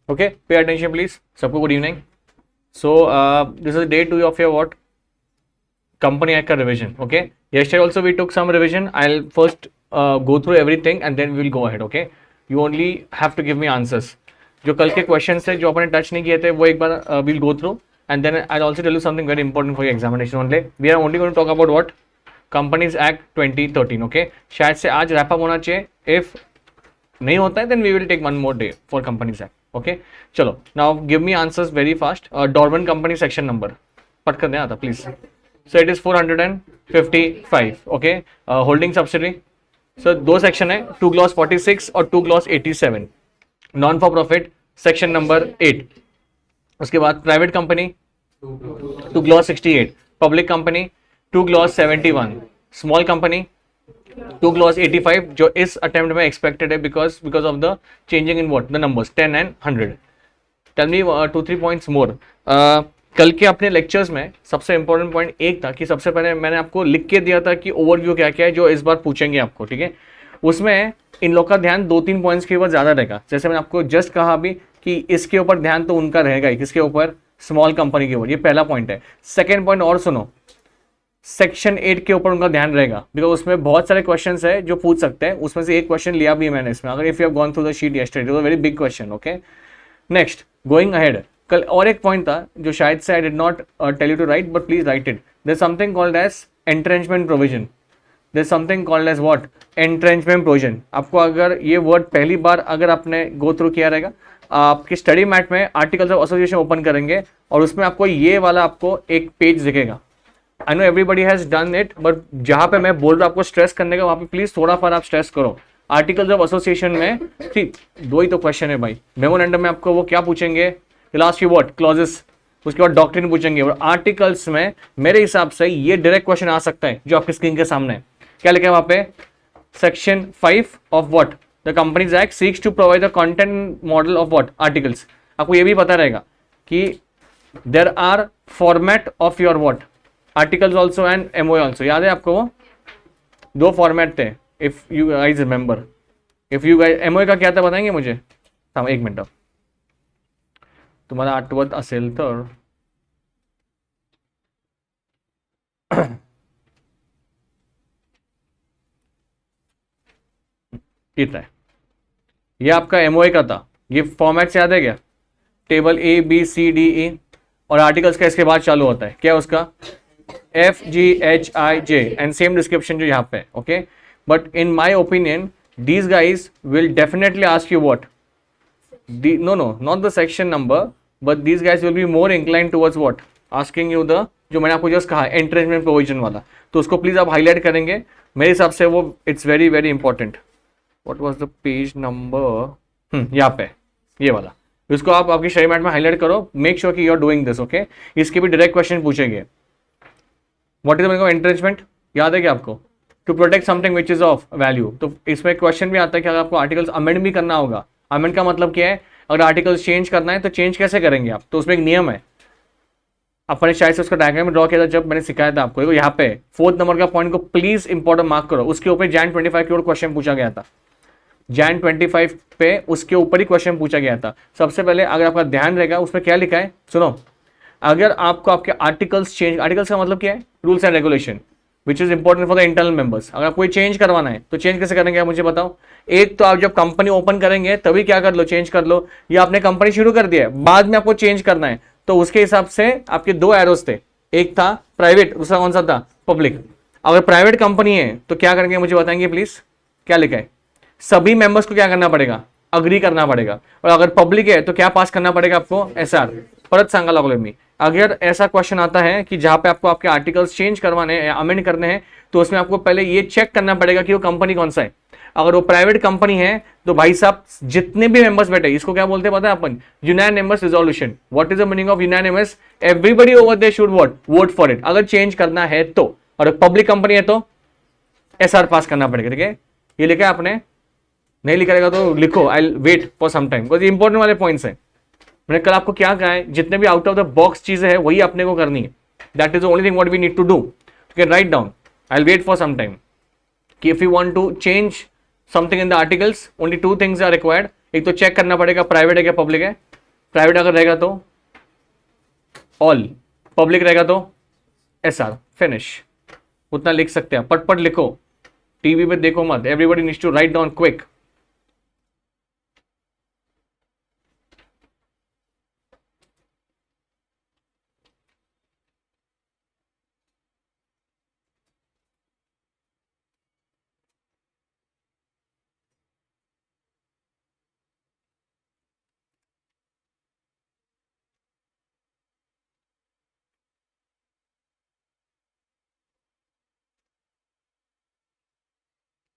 Okay, pay attention please. सबको good evening. So this is day 2 of your what? Company Act का revision. Okay. Yesterday also we took some revision. I'll first go through everything and then we will go ahead. Okay. You only have to give me answers. जो कल के questions थे जो अपने touch नहीं किए थे वो एक बार we'll go through and then I'll also tell you something very important for your examination only. We are only going to talk about what? Companies Act 2013. Okay. शायद से आज wrap up होना चाहिए. If नहीं होता है then we will take one more day for Companies Act. Okay. चलो. Now give me answers very fast. Dormant company section number. पट कर देना आता please. So it is 455. Okay. Holding subsidiary. So दो सेक्शन है 2 clause 46 और 2 clause 87. Non for profit section number 8. उसके बाद private company 2 clause 68. Public company 2 clause 71. Small company 2 clause 85 जो इस अटेम्प्ट में एक्सपेक्टेड है because of the changing in what the numbers 10 and 100. Tell me 2-3 points more. कल के अपने लेक्चर्स में सबसे इंपॉर्टेंट पॉइंट एक था कि सबसे पहले मैंने आपको लिख के दिया था कि ओवरव्यू क्या क्या है जो इस बार पूछेंगे आपको. ठीक है. उसमें इन लोग का ध्यान 2-3 पॉइंट्स के ऊपर ज्यादा रहेगा. जैसे मैंने आपको जस्ट कहा अभी कि इसके ऊपर ध्यान तो उनका रहेगा ही. किसके ऊपर? स्मॉल कंपनी के ऊपर. ये पहला पॉइंट है. सेकेंड पॉइंट और सुनो, सेक्शन 8 के ऊपर उनका ध्यान रहेगा बिकॉज उसमें बहुत सारे क्वेश्चंस है जो पूछ सकते हैं. उसमें से एक क्वेश्चन लिया भी मैंने इसमें. अगर if you have gone through the sheet yesterday, it was a very big question. Okay. Next going ahead, कल और एक पॉइंट था जो शायद से I did not tell you to write but please write it. There is something called as entrenchment provision. There is something called as what? Entrenchment provision. आपको अगर ये वर्ड पहली बार अगर आपने गो थ्रू किया रहेगा, आपकी स्टडी मैट में आर्टिकल्स ऑफ एसोसिएशन ओपन करेंगे और उसमें आपको ये वाला आपको एक पेज दिखेगा. I know everybody has done it but जहां पे मैं बोल रहा हूं आपको स्ट्रेस करने का, वहां पे प्लीज थोड़ा पर आप स्ट्रेस करो. आर्टिकल्स ऑफ एसोसिएशन में ठीक 2 ही तो क्वेश्चन है भाई. मेमोरेंडम में आपको वो क्या पूछेंगे? लास्ट की व्हाट क्लॉजेस, उसके बाद डॉक्ट्रिन पूछेंगे. और आर्टिकल्स में मेरे हिसाब से ये डायरेक्ट क्वेश्चन आ सकता है जो आपकी स्क्रीन के सामने है. क्या लिखा है वहां पे? Section 5 of what the companies act seeks to provide the content model of what articles. आपको ये भी पता रहेगा कि there are format of your what articles also and MOA also. याद है आपको वो 2 फॉर्मेट थे. If you guys remember, if you guys MOA का क्या था बताएंगे मुझे? हाँ 1 मिनट. तुम्हाला आठवत असेल तर इतना है. ये आपका एमओए का था. ये फॉर्मेट से याद है क्या? Table A B C D E और आर्टिकल्स का इसके बाद चालू होता है. क्या उसका? F G H I J and same description जो यहाँ पे. Okay. But in my opinion these guys will definitely ask you what no not the section number but these guys will be more inclined towards what asking you the जो मैंने आपको just कहा entrenchment provision वाला. तो उसको please आप highlight करेंगे मेरे हिसाब से. वो it's very very important. What was the page number? यहाँ पे ये वाला. इसको आप आपकी स्टडी मैट में हाईलाइट करो. मेक श्योर कि you are doing this. Okay. इसके भी डायरेक्ट क्वेश्चन पूछेंगे. What is the meaning of entrenchment? याद है क्या आपको? To protect something which is of value. तो इसमें क्वेश्चन भी आता है कि अगर आपको आर्टिकल्स अमेंड भी करना होगा. अमेंड का मतलब क्या है? अगर आर्टिकल्स चेंज करना है तो चेंज कैसे करेंगे आप? तो उसमें एक नियम है. अपने शायद से उसका डायग्राम में ड्रॉ किया था जब मैंने सिखाया था आपको. यहाँ पे 4th नंबर का पॉइंट को प्लीज इंपॉर्टेंट मार्क करो. उसके ऊपर जैन 25 के ऊपर क्वेश्चन पूछा गया था. जैन 25 पे उसके ऊपर ही क्वेश्चन पूछा गया था. सबसे पहले अगर आपका ध्यान रहेगा उसमें क्या लिखा है सुनो. अगर आपको आपके आर्टिकल्स चेंज, आर्टिकल्स का मतलब क्या है? Rules and regulation which is important for the internal members. अगर आपको चेंज करवाना है तो चेंज कैसे करेंगे आप मुझे बताओ. एक तो आप जब कंपनी ओपन करेंगे तभी क्या कर लो? चेंज कर लो. या आपने कंपनी शुरू कर दिया है बाद में आपको चेंज करना है तो उसके हिसाब से आपके 2 एरोस थे. एक था प्राइवेट, दूसरा कौन सा था? पब्लिक. अगर प्राइवेट कंपनी है तो क्या करेंगे मुझे बताएंगे प्लीज? क्या लिखा है? सभी मेंबर्स को क्या करना पड़ेगा? अग्री करना पड़ेगा. और अगर पब्लिक है तो क्या पास करना पड़ेगा आपको? एसआर. परत सांगा लागलो मी. अगर ऐसा क्वेश्चन आता है कि जहां पे आपको आपके आर्टिकल्स चेंज करवाने हैं या अमेंड करने हैं तो उसमें आपको पहले ये चेक करना पड़ेगा कि वो कंपनी कौन सा है. अगर वो प्राइवेट कंपनी है तो भाई साहब जितने भी मेंबर्स बैठे, इसको क्या बोलते हैं पता है अपन? Unanimous resolution. What is the meaning of unanimous? Everybody over there should vote for it. अगर चेंज करना है तो. और पब्लिक कंपनी है तो एसआर पास करना पड़ेगा. ठीक है. ये लिखा है आपने? नहीं लिखा रहेगा तो लिखो. I wait for some time because important वाले पॉइंट्स है. मैंने कल आपको क्या कहा है? जितने भी आउट ऑफ द बॉक्स चीजें हैं वही अपने को करनी है. That is the only thing what we need to do. You can write down. I will wait for some time. कि if you want to change something in the articles only 2 things are required. एक तो check करना पड़ेगा private है क्या public है. Private अगर रहेगा तो ऑल, पब्लिक रहेगा तो SR, फिनिश। उतना लिख सकते हैं, पट पट लिखो, टीवी पे देखो मत, everybody needs to write down quick.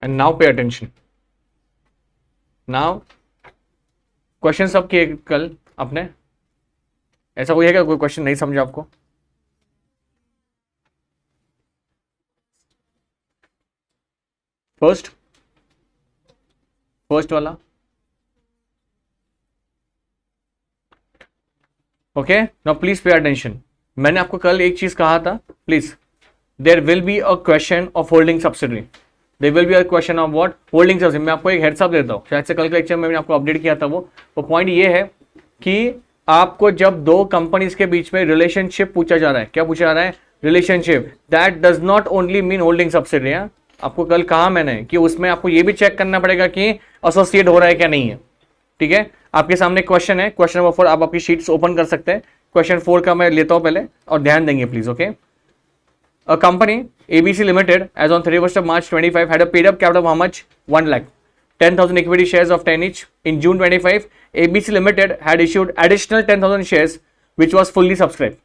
And now pay attention. Now question सब किए कल आपने? ऐसा कोई है क्या, कोई क्वेश्चन नहीं समझा आपको? फर्स्ट वाला, okay. Now please pay attention. मैंने आपको कल एक चीज कहा था, please, there will be a question of holding subsidiary, there will be a question of what, holding subsidiary. मैं आपको एक हेड्स अप देता हूं, शायद से कल के लेक्चर में मैंने आपको अपडेट किया था। वो पॉइंट ये है कि आपको जब दो कंपनीज के बीच में रिलेशनशिप पूछा जा रहा है, क्या पूछा जा रहा है? Relationship. That does not only mean holding subsidiary. आपको कल कहा मैंने कि उसमें आपको ये भी चेक करना पड़ेगा कि एसोसिएट हो रहा है क्या नहीं है, ठीक है। आपके सामने क्वेश्चन है, क्वेश्चन नंबर 4, आप आपकी शीट्स ओपन कर सकते हैं। क्वेश्चन 4 का मैं लेता हूं पहले और ध्यान देंगे please, okay. A company ABC Limited as on 31st of March 25 had a paid up capital of how much? 1 lakh. 10,000 equity shares of 10 each. In June 25, ABC Limited had issued additional 10,000 shares which was fully subscribed.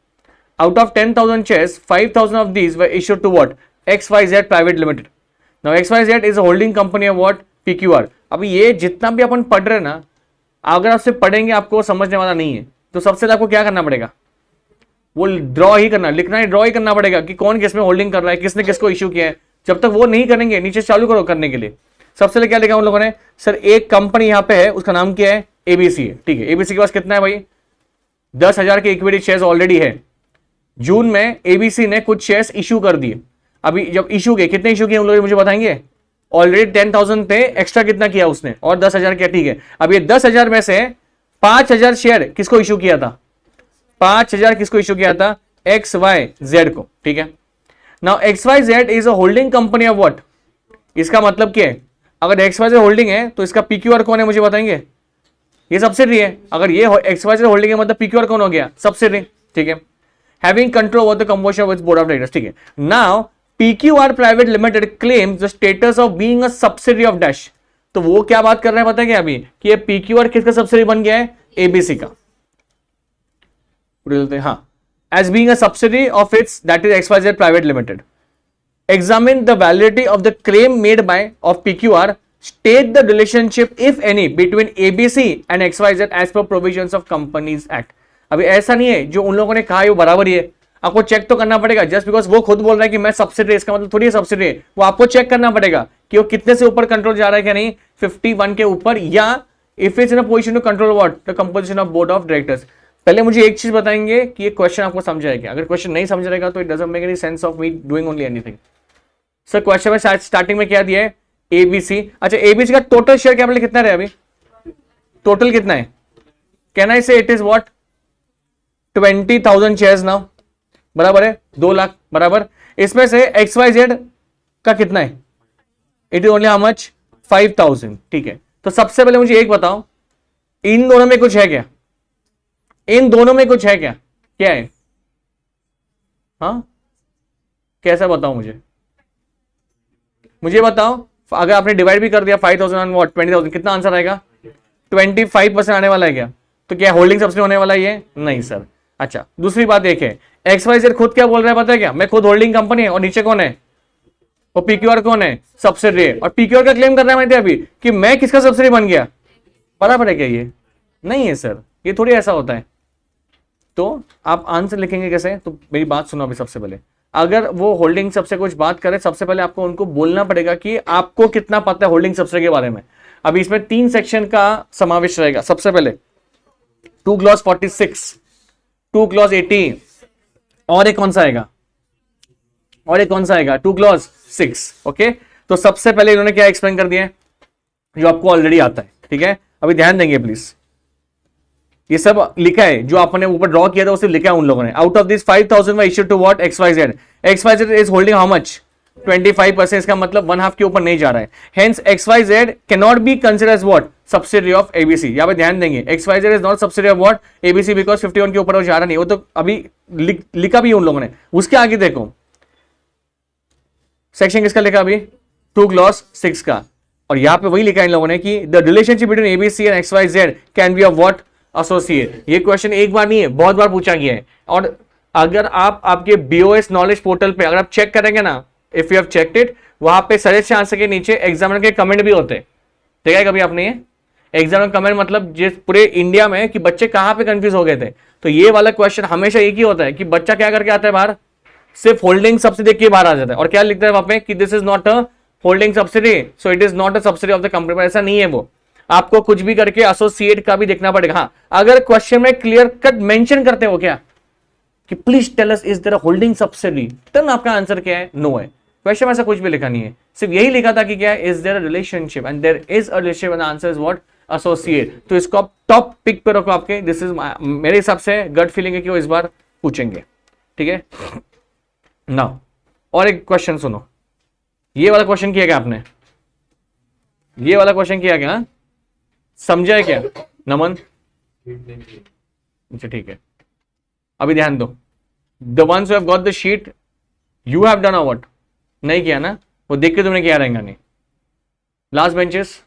Out of 10,000 shares, 5,000 of these were issued to what? XYZ Private Limited. Now XYZ is a holding company of what? PQR. अभी ये जितना भी अपन पढ़ रहे हैं ना, अगर आप सिर्फ पढ़ेंगे आपको समझने वाला नहीं है, तो सबसे पहले आपको क्या करना पड़ेगा? वो ड्रॉ ही करना, लिखना है, ड्रॉ ही करना पड़ेगा कि कौन किसमें होल्डिंग कर रहा है, किसने किसको इश्यू किया है। जब तक वो नहीं करेंगे, नीचे चालू करो करने के लिए। सबसे पहले क्या लिखा उन लोगों ने? सर एक कंपनी यहाँ पे है, उसका नाम क्या है? ABC है, ठीक है। ABC के पास कितना है भाई? 10,000 के इक्विटी शेयर्स ऑलरेडी है। जून में ABC ने कुछ शेयर्स इश्यू कर दिए। अभी जब इश्यू किए, कितने इश्यू किए उन लोग मुझे बताएंगे? ऑलरेडी 10,000 थे, एक्स्ट्रा कितना किया उसने? और 10,000 किया, ठीक है। अब ये 10,000 में से 5,000 शेयर किसको इश्यू किया था? 5,000 किसको इश्यू किया था? XYZ को, ठीक है। Now XYZ is a holding company of what? इसका मतलब क्या है? अगर XYZ होल्डिंग है तो इसका PQR कौन है मुझे बताएंगे? ये सब्सिडरी है। अगर ये XYZ होल्डिंग है मतलब PQR कौन हो गया? सब्सिडरी, ठीक है। Having control over the composition of its board of directors, ठीक है। Now PQR private limited claims the status of being a subsidiary of dash. तो वो क्या बात कर रहे हैं पता है क्या अभी? कि ये PQR किसका सब्सिडरी बन गया है? ABC का। हाँ, as being a subsidiary of its, that is XYZ Private Limited. Examine the validity of the claim made by of PQR. State the relationship, if any, between ABC and XYZ as per provisions of Companies Act. अभी ऐसा नहीं है जो उन लोगों ने कहा है वो बराबर ही है, आपको चेक तो करना पड़ेगा। जस्ट बिकॉज वो खुद बोल रहा है कि मैं सब्सिडरी, इसका मतलब थोड़ी सब्सिडरी है। वो आपको चेक करना पड़ेगा कि वो कितने से ऊपर कंट्रोल जा रहा है क्या नहीं, 51 के ऊपर, या if it's in a position to control what? The composition of board of directors. पहले मुझे एक चीज बताएंगे कि ये क्वेश्चन आपको समझ आएगा। अगर क्वेश्चन नहीं समझ रहेगा तो it doesn't make any sense of me doing only anything. Sir question में शायद स्टार्टिंग में क्या दिया है? ABC। अच्छा, ABC का टोटल शेयर कैपिटल कितना है अभी? टोटल कितना है? कैन आई से it is what? 20,000 shares now, बराबर है 2 लाख, बराबर। इसमें से XYZ का कितना है? It is only how much? 5,000, ठीक है। तो सबसे पहले मुझे एक बताओ, इन दोनों में कुछ है क्या? इन दोनों में कुछ है क्या? क्या है? हाँ, कैसा बताऊं मुझे बताओ। अगर आपने डिवाइड भी कर दिया 5,000 ऑन व्हाट? 20,000, कितना आंसर आएगा? 25% आने वाला है क्या? तो क्या होल्डिंग सब्सिडी होने वाला है ये? नहीं सर। अच्छा, दूसरी बात एक है, XYZ खुद क्या बोल रहा है पता है क्या? मैं खुद होल्डिंग कंपनी है, और नीचे कौन है? और PQR कौन है? सब्सिडरी है। और PQR का क्लेम कर रहा है मैं अभी कि मैं किसका सब्सिडरी बन गया? बराबर है क्या? ये नहीं है सर, ये थोड़ी ऐसा होता है। तो आप आंसर लिखेंगे कैसे? तो मेरी बात सुनो अभी। सबसे पहले अगर वो होल्डिंग सबसे कुछ बात करें, सबसे पहले आपको उनको बोलना पड़ेगा कि आपको कितना पता है होल्डिंग सब्सिडी के बारे में। अभी इसमें 3 सेक्शन का समावेश रहेगा। सबसे पहले 2 क्लॉज 46, 2 क्लॉज 80, और एक कौन सा आएगा? 2 क्लॉज 6, ओके। तो सबसे पहले इन्होंने क्या एक्सप्लेन कर दिया है जो आपको ऑलरेडी आता है, ठीक है। अभी ध्यान देंगे प्लीज। ये सब लिखा है जो आपने ऊपर ड्रॉ किया था, वो सिर्फ लिखा है उन लोगों ने. Out of this 5,000 were issued to what XYZ. XYZ is holding how much 25%. इसका मतलब 1/2 के ऊपर नहीं जा रहा है. Hence XYZ can not be consider as what subsidiary of ABC. यहां पे ध्यान देंगे XYZ is not subsidiary of what ABC because 51 के ऊपर वो जा रहा नहीं. वो तो अभी लिखा भी उन लोगों ने. उसके आगे देखो सेक्शन किसका लिखा अभी, 2 क्लॉज 6 का. और यहां पे वही लिखा है इन लोगों ने कि the relationship between ABC and XYZ can be of what associate. ये क्वेश्चन एक बार नहीं है, बहुत बार पूछा गया है. और अगर आप आपके BOS नॉलेज पोर्टल पे अगर आप चेक करेंगे ना, if you have checked it, वहां पे सजेस्ट आंसर के नीचे एग्जामिनर के कमेंट भी होते हैं. देखा है कभी आपने ये एग्जामिनर कमेंट, मतलब जिस पूरे इंडिया में कि बच्चे कहां पे कंफ्यूज हो गए थे. तो ये वाला क्वेश्चन हमेशा एक ही होता है कि बच्चा क्या करके आता है बाहर, सिर्फ होल्डिंग सब्सिडी देख के बाहर आ जाता है. और क्या लिखता है वहां पे कि this is not a holding subsidy, so it is not a subsidy of the company. ऐसा नहीं है. वो आपको कुछ भी करके एसोसिएट का भी देखना पड़ेगा. हाँ, अगर क्वेश्चन में क्लियर कट मेंशन करते हो क्या कि please tell us is there a holding subsidy, तब आपका आंसर क्या है, नो है. क्वेश्चन में ऐसा कुछ भी लिखा नहीं है, सिर्फ यही लिखा था कि क्या है, is there a relationship, and there is a relationship and answer is what associate. तो इसको आप टॉप पिक पे रखो आपके. दिस इज मेरे हिसाब से गट फीलिंग है कि वो इस बार पूछेंगे. ठीक है नाउ और एक क्वेश्चन सुनो. ये वाला क्वेश्चन किया क्या आपने, ये वाला क्वेश्चन किया क्या, समझा है क्या नमन? अच्छा ठीक है, अभी ध्यान दो. The ones who have got the sheet you have done a what, नहीं किया ना, वो देख के तुमने किया रहेगा नहीं. लास्ट बेंचेस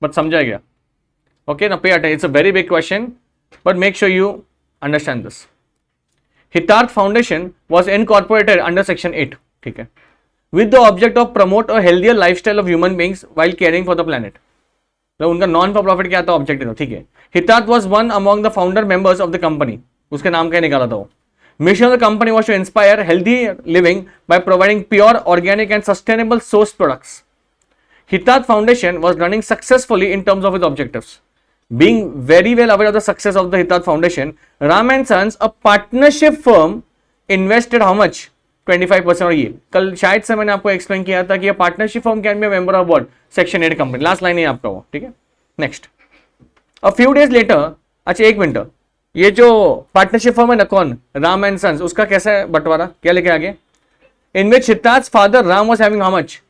बट समझा गया. ओके ना, pay attention. It's a very big question but make sure you understand this. Hitarth foundation was incorporated under section 8. ठीक है, with the object of promote a healthier lifestyle of human beings while caring for the planet. तो उनका non for profit क्या था, objective. ठीक है, हितार्थ was one among the founder members of the company. उसके नाम क्या निकाला था वो. Mission of the company was to inspire healthy living by providing pure, organic and sustainable source products. Hitarth Foundation was running successfully in terms of its objectives. Being very well aware of the success of the Hitarth Foundation, Ram and Sons, a partnership firm, invested how much? 25%. और ये कल शायद से मैंने आपको explain किया था कि ये partnership firm can be member of what section 8 company. Last line है आपका वो. ठीक है, next. A few days later. अच्छा एक मिनट, ये जो पार्टनरशिप फर्म है ना, कौन, राम एंड सन्स, उसका कैसा बंटवारा, क्या लिखे आगे, in which Hitarth father Ram was having how much,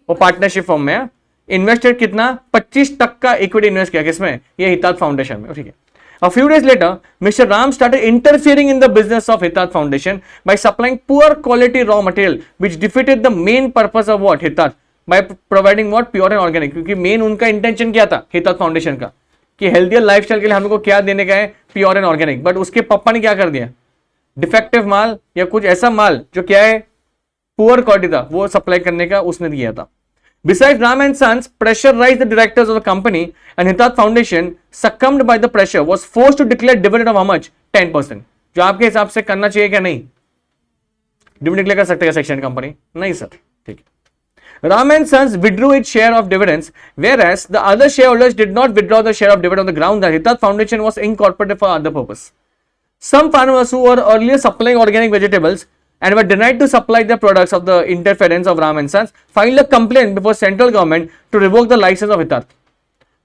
वो पार्टनरशिप फर्म में इन्वेस्टेड कितना, 25% इक्विटी इन्वेस्ट किया किसमें, ये हितार्थ फाउंडेशन में. ठीक है. A few days later, Mr. Ram started interfering in the business of Hitarth Foundation by supplying poor quality raw material, which defeated the main purpose of what Hitarth by providing what pure and organic. क्योंकि main उनका intention क्या था Hitarth foundation का कि healthier lifestyle के लिए हमको क्या देने का है, प्योर एंड ऑर्गेनिक. बट उसके पापा ने क्या कर दिया, डिफेक्टिव माल या कुछ ऐसा माल जो क्या है पुअर क्वालिटी था, वो सप्लाई करने का उसने दिया था. Besides, Ram and Sons pressurized the directors of the company, and Hitarth Foundation, succumbed by the pressure, was forced to declare dividend of how much? 10%. जो आपके हिसाब से करना चाहिए क्या नहीं, डिविडेंड डिक्लेयर कर सकते हैं सेक्शन कंपनी, नहीं सर. ठीक है. Ram and Sons withdrew its share of dividends, whereas the other shareholders did not withdraw the share of dividend on the ground that Hitarth Foundation was incorporated for other purpose. Some farmers who were earlier supplying organic vegetables and were denied to supply the products of the interference of Ram and Sons filed a complaint before central government to revoke the license of Hitarth.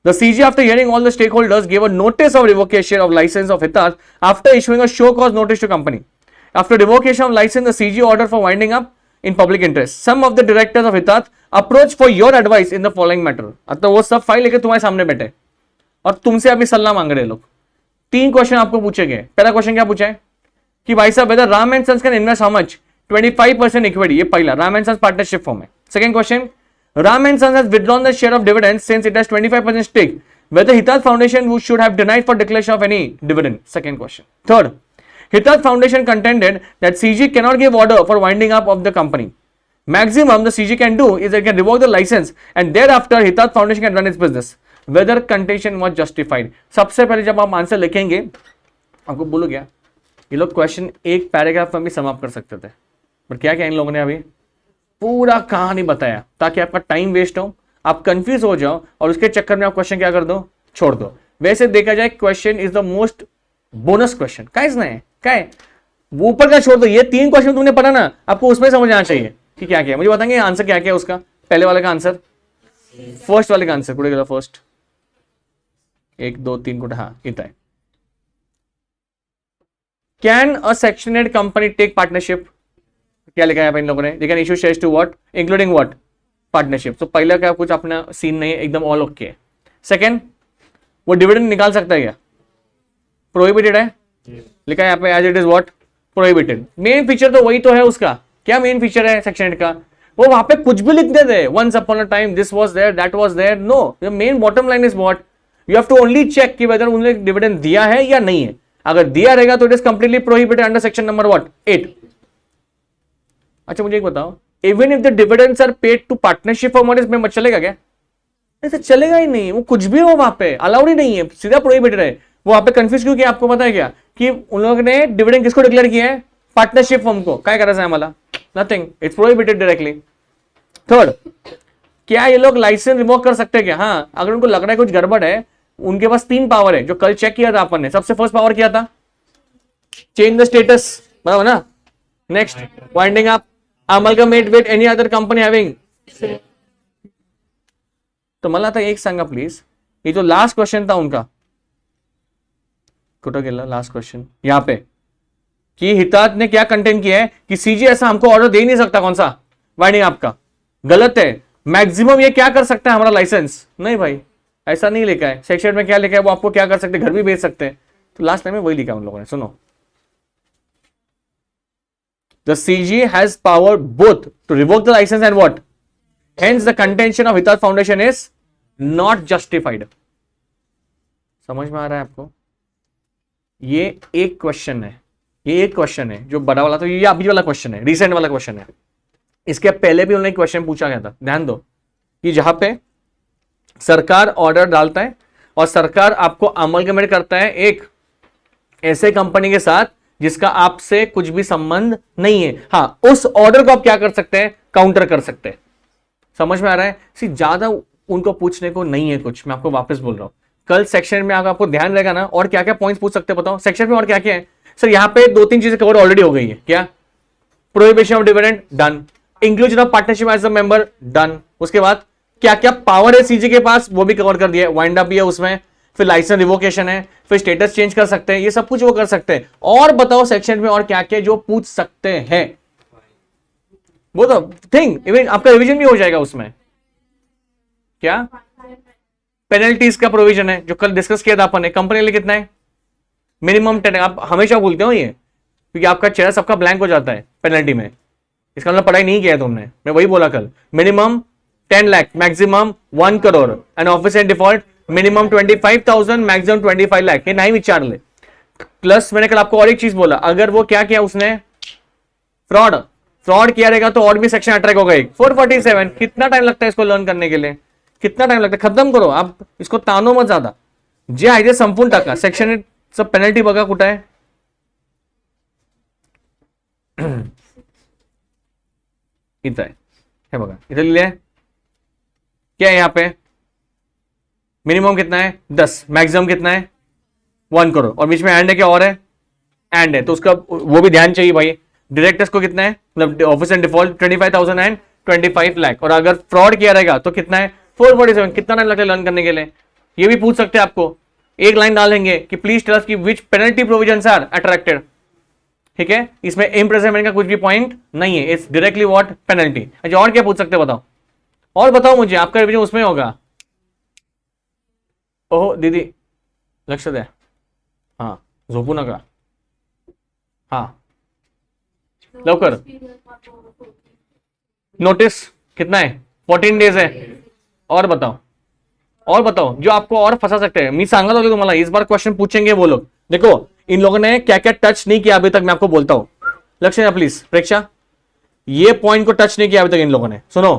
The CG, after hearing all the stakeholders, gave a notice of revocation of license of Hitarth after issuing a show cause notice to company. After revocation of license, the CG ordered for winding up in public interest. Some of the directors of Hitarth approached for your advice in the following matter. अतः वो सब file लेकर तुम्हारे सामने बैठे और तुमसे अभी सलाह मांग रहे लोग. 3 क्वेश्चन आपको पूछे गए. पहला क्वेश्चन क्या पूछा है कि भाई साहब whether Ram and sons can invest how much, 25% equity. ये पहला, Ram and sons partnership firm है. Second question, Ram and sons has withdrawn the share of dividends since it has 25% stake, whether Hitarth Foundation who should have denied for declaration of any dividend. Second question. Third, Hitarth Foundation contended that CG cannot give order for winding up of the company. Maximum the CG can do is it can revoke the license and thereafter Hitarth Foundation can run its business. Whether contention was justified. सबसे पहले जब आप answer लिखेंगे, आपको बोलो क्या, ये लोग क्वेश्चन एक पैराग्राफ में भी समाप्त कर सकते थे, बट क्या क्या इन लोगों ने अभी पूरा कहानी बताया ताकि आपका टाइम वेस्ट हो, आप कंफ्यूज हो जाओ और उसके चक्कर में आप क्वेश्चन क्या कर दो, छोड़ दो. वैसे देखा जाए question is the most bonus question. काइज नहीं क्या है, वो ऊपर का छोड़ दो. ये 3 क्वेश्चन तुमने पढ़ा ना, आपको उसमें समझ आना चाहिए कि क्या क्या. मुझे बताएंगे आंसर क्या क्या उसका, पहले वाले का आंसर, फर्स्ट वाले का आंसर कुड़े गया फर्स्ट. 1 2 3 कोटा, हाँ इतना है. Can a section 8 company take partnership? क्या लिखा है यहाँ पे इन लोगों ने? They can issue shares to what including what partnership. तो पहला क्या कुछ अपना सीन नहीं है, एकदम ऑल ओके. सेकंड, वो डिविडेंड निकाल सकता है क्या? प्रोहिबिटेड है, लिखा है यहाँ पे as it is what prohibited. Main feature तो वही तो है उसका. क्या मेन फीचर है सेक्शन 8 का? वो वहां पे कुछ भी लिख देते, once upon a time this was there that was there. No, the main bottom line is what you have to only check कि वेदर उन्होंने डिविडेंड दिया है या नहीं है. अगर दिया रहेगा तो it is completely prohibited under section number what 8. अच्छा मुझे एक बताओ, even if the dividends are paid to partnership form में मत चलेगा क्या? ऐसे चलेगा ही नहीं. वो कुछ भी हो वहां पे अलाउड ही नहीं है, सीधा प्रोहिबिटेड है. वो वहां पे कंफ्यूज क्यों किया आपको पता है क्या? कि उन लोगों ने डिविडेंड किसको डिक्लेयर किया है? पार्टनरशिप फॉर्म को. क्या करायचं आम्हाला? Nothing, it's prohibited directly. Third, क्या ये लोग लाइसेंस रिवोक कर सकते हैं क्या? हाँ, अगर उनको लग रहा है कुछ गड़बड़ है, उनके पास 3 पावर है जो कल चेक किया था अपन ने. सबसे फर्स्ट पावर क्या था? चेंज द स्टेटस, बराबर ना. Next, winding up, amalgamate with any other company having. तो मला आता एक सांगा प्लीज, ये जो लास्ट क्वेश्चन था उनका, कुठं गेला लास्ट क्वेश्चन यहां पे, कि हितात ने क्या कंटेन किया है कि सीजी ऐसा हमको ऑर्डर दे नहीं सकता. कौन सा? वाइंडिंग आपका गलत है. मैक्सिमम ये क्या कर सकता है हमारा लाइसेंस? नहीं भाई, ऐसा नहीं लिखा है. सेक्शन में क्या लिखा है वो आपको क्या कर सकते हैं? घर भी बेच सकते हैं. तो लास्ट टाइम में वही लिखा उन लोगों ने. सुनो, the CG has power both to revoke the license and what, hence the contention of हितात फाउंडेशन इज नॉट जस्टिफाइड. समझ में आ रहा है आपको? ये एक क्वेश्चन है, ये एक क्वेश्चन है जो बड़ा वाला. तो ये अभी वाला क्वेश्चन है, रिसेंट वाला क्वेश्चन है. इसके पहले भी उन्होंने क्वेश्चन पूछा गया था, ध्यान दो, कि जहां पे सरकार ऑर्डर डालता है और सरकार आपको अमलगमेट करता है एक ऐसे कंपनी के साथ जिसका आपसे कुछ भी संबंध नहीं है. हाँ, उस ऑर्डर को आप क्या कर सकते हैं? काउंटर कर सकते हैं. समझ में आ रहा है? ज्यादा उनको पूछने को नहीं है कुछ. मैं आपको वापस बोल रहा हूं, कल सेक्शन में आपको ध्यान रहेगा ना, और क्या क्या पॉइंट्स पूछ सकते हैं बताओ सेक्शन में. और क्या क्या है सर? यहाँ पे 2-3 चीजें कवर ऑलरेडी हो गई है. क्या? Prohibition of dividend done, inclusion of partnership as a member done. उसके बाद क्या क्या पावर है सीजी के पास वो भी कवर कर दिया. वाइंड अप भी है उसमें, फिर लाइसेंस रिवोकेशन है, फिर स्टेटस चेंज कर सकते हैं, ये सब कुछ वो कर सकते हैं. और बताओ सेक्शन में और क्या क्या जो पूछ सकते हैं? वो तो थिंग इवन आपका रिवीजन भी हो जाएगा उसमें. क्या पेनल्टीज का प्रोविजन है जो कल डिस्कस किया था अपन ने. कंपनी के लिए कितना है? मिनिमम 10. आप हमेशा बोलते हो ये, क्योंकि आपका चेहरा सबका ब्लैंक हो जाता है पेनल्टी में. इसका मतलब पढ़ाई नहीं किया तुमने. मैं वही बोला कल, minimum 10 lakh, maximum 1 crore, and office and default minimum 25,000, maximum 25 lakh. ये नहीं विचार ले. प्लस मैंने कल आपको और एक चीज बोला, अगर वो क्या किया उसने, फ्रॉड किया रहेगा तो और भी सेक्शन अट्रैक्ट होगा. 447. कितना टाइम लगता है इसको लर्न करने के लिए? कितना टाइम लगता है? खत्म करो आप इसको, तानो मत ज्यादा. जे आहे ते संपून टाका. सेक्शन सब पेनल्टी बघा कुठं आहे. इथं आहे, हे बघा इथं लिहिलंय. क्या है यहां पे? मिनिमम कितना है? 10, मैक्सिमम कितना है? 1 करोड़. और बीच में एंड है, क्या और है? एंड है, तो उसका वो भी ध्यान चाहिए भाई. डायरेक्टर्स को कितना है? मतलब office and default 25,000 and 25 lakh. और अगर फ्रॉड किया रहेगा तो कितना है? 447. कितना टाइम लगता है लर्न करने के लिए? ये भी पूछ सकते हैं आपको. एक लाइन डालेंगे कि प्लीज टेल अस कि विच पेनल्टी प्रोविजंस आर अट्रैक्टेड. ठीक है, इसमें इम्प्रेजमेंट का कुछ भी पॉइंट नहीं है. It's directly what penalty. अच्छा और क्या पूछ सकते हैं बताओ? और बताओ मुझे, आपका रिवीजन उसमें होगा. ओहो दीदी लक्ष द्या. हाँ, झोपू नका. हाँ लवकर. नोटिस कितना है? 14 डेज है. और बताओ, और बताओ जो आपको और फंसा सकते हैं. मी सांगा तो तुम्हाला इस बार क्वेश्चन पूछेंगे वो लोग. देखो इन लोगों ने क्या क्या टच नहीं किया अभी तक, मैं आपको बोलता हूं. लक्ष्य प्लीज, प्रेक्षा, ये पॉइंट को टच नहीं किया अभी तक इन लोगों ने. सुनो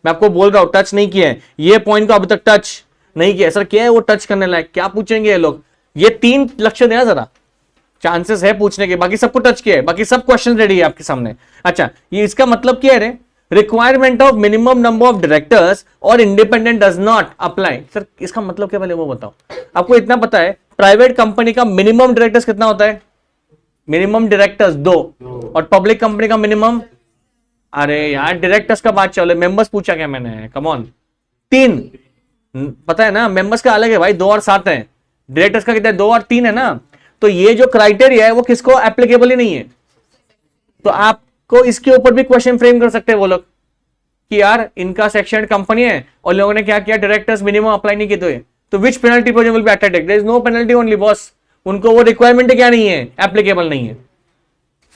मैं आपको बोल रहा हूं, टच नहीं किया है ये पॉइंट को अभी तक. टच नहीं किया सर, क्या है वो टच करने लायक? क्या पूछेंगे ये लोग? ये 3 लक्ष्य देना जरा, चांसेस है पूछने के. बाकी सबको टच किया है, बाकी सब क्वेश्चन रेडी है आपके सामने. अच्छा ये इसका मतलब क्या है रे? Requirement of minimum number of directors और independent does not apply. Sir इसका मतलब क्या, पहले वो बताओ. आपको इतना पता है प्राइवेट कंपनी का मिनिमम डायरेक्टर्स कितना होता है? Minimum directors 2. और पब्लिक कंपनी का मिनिमम, अरे यार डायरेक्टर्स का बात चले, मेंबर्स पूछा क्या मैंने? Come on, 3. पता है ना मेंबर्स का अलग है भाई, 2 और 7 है. डायरेक्टर्स का कितना है, 2 और 3 है ना, तो ये जो क्राइटेरिया है वो किसको एप्लीकेबल ही नहीं है। तो आपको इसके ऊपर भी क्वेश्चन फ्रेम कर सकते हैं वो लोग कि यार इनका सेक्शन कंपनी है और लोगों ने क्या किया, डायरेक्टर्स मिनिमम अप्लाई नहीं किए, तो which penalty provision will be attended, there is no penalty only boss, उनको वो रिक्वायरमेंट क्या नहीं है, एप्लीकेबल नहीं है।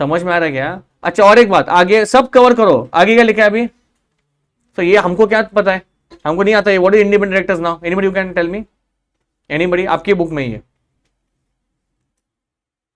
समझ में आ रहा है क्या? अच्छा और एक बात, आगे सब कवर करो, आगे क्या लिखा है अभी, तो ये हमको क्या पता है, हमको नहीं आता है। What is independent directors now, anybody you can tell me, anybody? आपकी बुक में ही है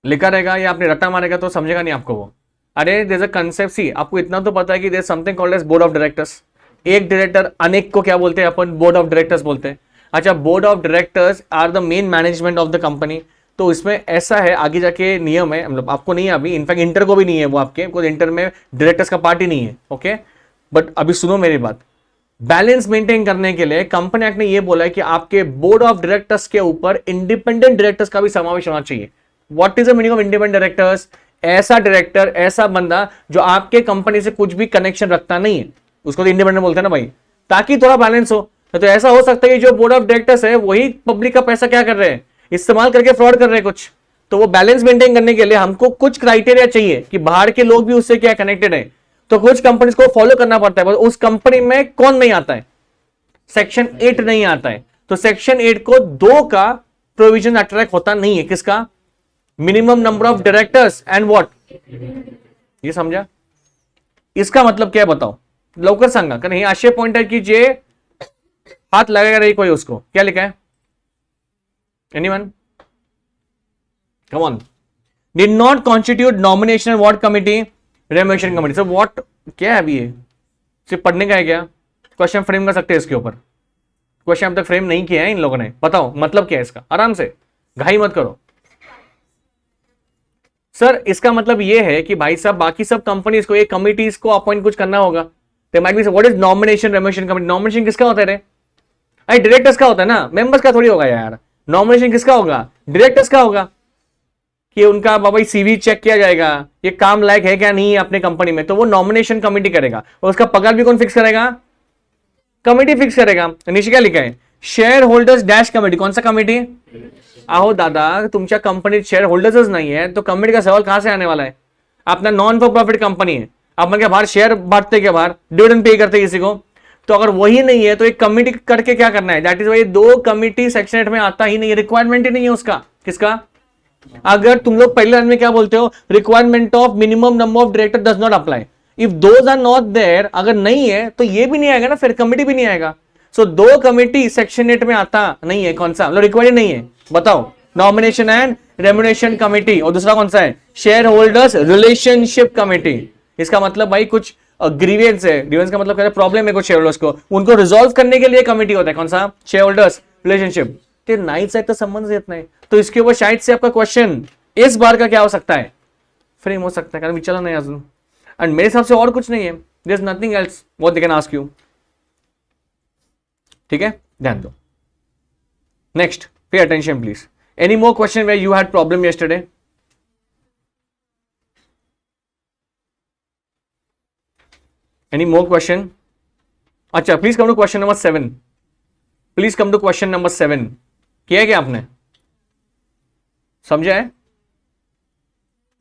लिखा रहेगा या आपने रट्टा मारेगा तो समझेगा नहीं आपको वो। अरे there is a concept, see आपको इतना तो पता है कि there something called as board of directors. एक डायरेक्टर, अनेक को क्या बोलते हैं अपन, बोर्ड ऑफ डायरेक्टर्स बोलते हैं। अच्छा, board of directors are the main management of the company. तो इसमें ऐसा है, आगे जाके नियम है, मतलब आपको नहीं है अभी, इनफैक्ट इंटर को भी नहीं है वो आपके, बिकॉज इंटर में डायरेक्टर्स का पार्ट ही नहीं है, ओके। बट अभी सुनो मेरी बात, बैलेंस मेंटेन करने के लिए कंपनी एक्ट ने ये बोला है कि आपके बोर्ड ऑफ डायरेक्टर्स के ऊपर इंडिपेंडेंट डायरेक्टर्स का भी समावेश होना चाहिए। What is the meaning of independent directors? ऐसा डायरेक्टर, ऐसा बंदा जो आपके कंपनी से कुछ भी कनेक्शन रखता नहीं है, उसको तो इंडिपेंडेंट बोलते हैं ना भाई, ताकि थोड़ा बैलेंस हो। तो ऐसा हो सकता है कि जो बोर्ड ऑफ डायरेक्टर्स है वही पब्लिक का पैसा क्या कर रहे हैं, इस्तेमाल करके फ्रॉड कर रहे हैं कुछ। तो वो बैलेंस मेंटेन करने के लिए हमको कुछ क्राइटेरिया चाहिए कि बाहर के लोग भी उससे क्या कनेक्टेड है, तो कुछ कंपनीज को फॉलो करना पड़ता है। उस कंपनी में कौन नहीं आता है, सेक्शन 8 नहीं आता है। तो सेक्शन 8 को 2 का प्रोविजन अट्रैक्ट होता नहीं है, किसका, minimum number of directors and what, ये समझा? इसका मतलब क्या है बताओ, लवकर सांगा, कारण हे असे पॉइंट है कि जे हाथ लगेगा नहीं कोई उसको। क्या लिखा है, anyone? Come on. Did not constitute nomination what committee, remuneration committee. So what क्या है अभी, ये सिर्फ पढ़ने का है क्या? क्वेश्चन फ्रेम कर सकते हैं इसके ऊपर, क्वेश्चन अब तक फ्रेम नहीं किया है इन लोगों ने, बताओ मतलब क्या है इसका, आराम से, घाई मत करो। सर इसका मतलब यह है कि भाई साहब बाकी सब कंपनीज को, एक कमिटीज को अपॉइंट कुछ करना होगा। What is nomination remuneration committee? Nomination किसका होता है रे? अरे डायरेक्टर्स का होता है ना, मेंबर्स का थोड़ी होगा यार। नॉमिनेशन किसका होगा, डायरेक्टर्स का होगा, कि उनका बाबा सीवी चेक किया जाएगा, ये काम लायक है क्या नहीं है अपने कंपनी में, तो वो नॉमिनेशन कमिटी करेगा। और उसका पगार भी कौन फिक्स करेगा, कमिटी फिक्स करेगा। नीचे क्या लिखा है, शेयर होल्डर्स डैश कमिटी। कौन सा कमिटी? आहो दादा, तुमच्या कंपनीत शेयर होल्डर्सच नहीं है तो कमिटी का सवाल कहां से आने वाला है? अपना नॉन फॉर प्रॉफिट कंपनी है, अपन क्या बाहर शेयर बांटते, क्या बाहर डिविडेंड पे करते किसी को? तो अगर वही नहीं है तो एक कमिटी करके क्या करना है? That is why 2 committee section 8 में आता ही नहीं है, रिक्वायरमेंट ही नहीं है उसका। किसका? अगर तुम लोग पहले लाइन में क्या बोलते हो, requirement of minimum number of director does not apply, if those are not there, अगर नहीं है तो ये भी नहीं आएगा ना, फिर कमिटी भी नहीं आएगा। सो 2 कमिटी सेक्शन 8 में आता नहीं है, कौन सा, मतलब रिक्वायर्ड नहीं है, बताओ? नॉमिनेशन एंड रेम्यूनरेशन कमिटी, और दूसरा कौन सा है, शेयर होल्डर्स रिलेशनशिप कमिटी। इसका मतलब भाई कुछ ग्रीवेंस है, ग्रीवेंस का मतलब प्रॉब्लम है कुछ शेयर होल्डर्स को, उनको रिजॉल्व करने के लिए कमिटी होता है, कौन सा, शेयर होल्डर्स रिलेशनशिप। ते नाईट साइड का संबंध येत नाही, तो इसके ऊपर शायद से आपका क्वेश्चन इस बार का क्या हो सकता है, फ्रेम हो सकता है, कारण विचारा नहीं अजून। एंड मेरे हिसाब से और कुछ नहीं है, there is nothing else what they can ask you. ठीक है, ध्यान दो। Next, pay attention please. Any more question where you had problem yesterday? Any more question? अच्छा, please come to question number 7। Please come to question number 7। किया है क्या आपने, समझा है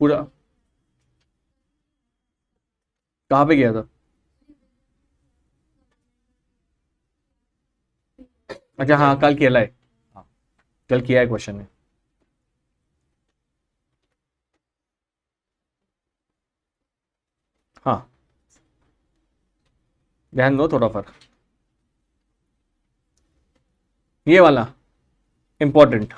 पूरा? कहां पे गया था? अच्छा हाँ, कल किया है, हाँ कल किया है क्वेश्चन में। हाँ ध्यान दो थोड़ा फर्क, ये वाला इंपॉर्टेंट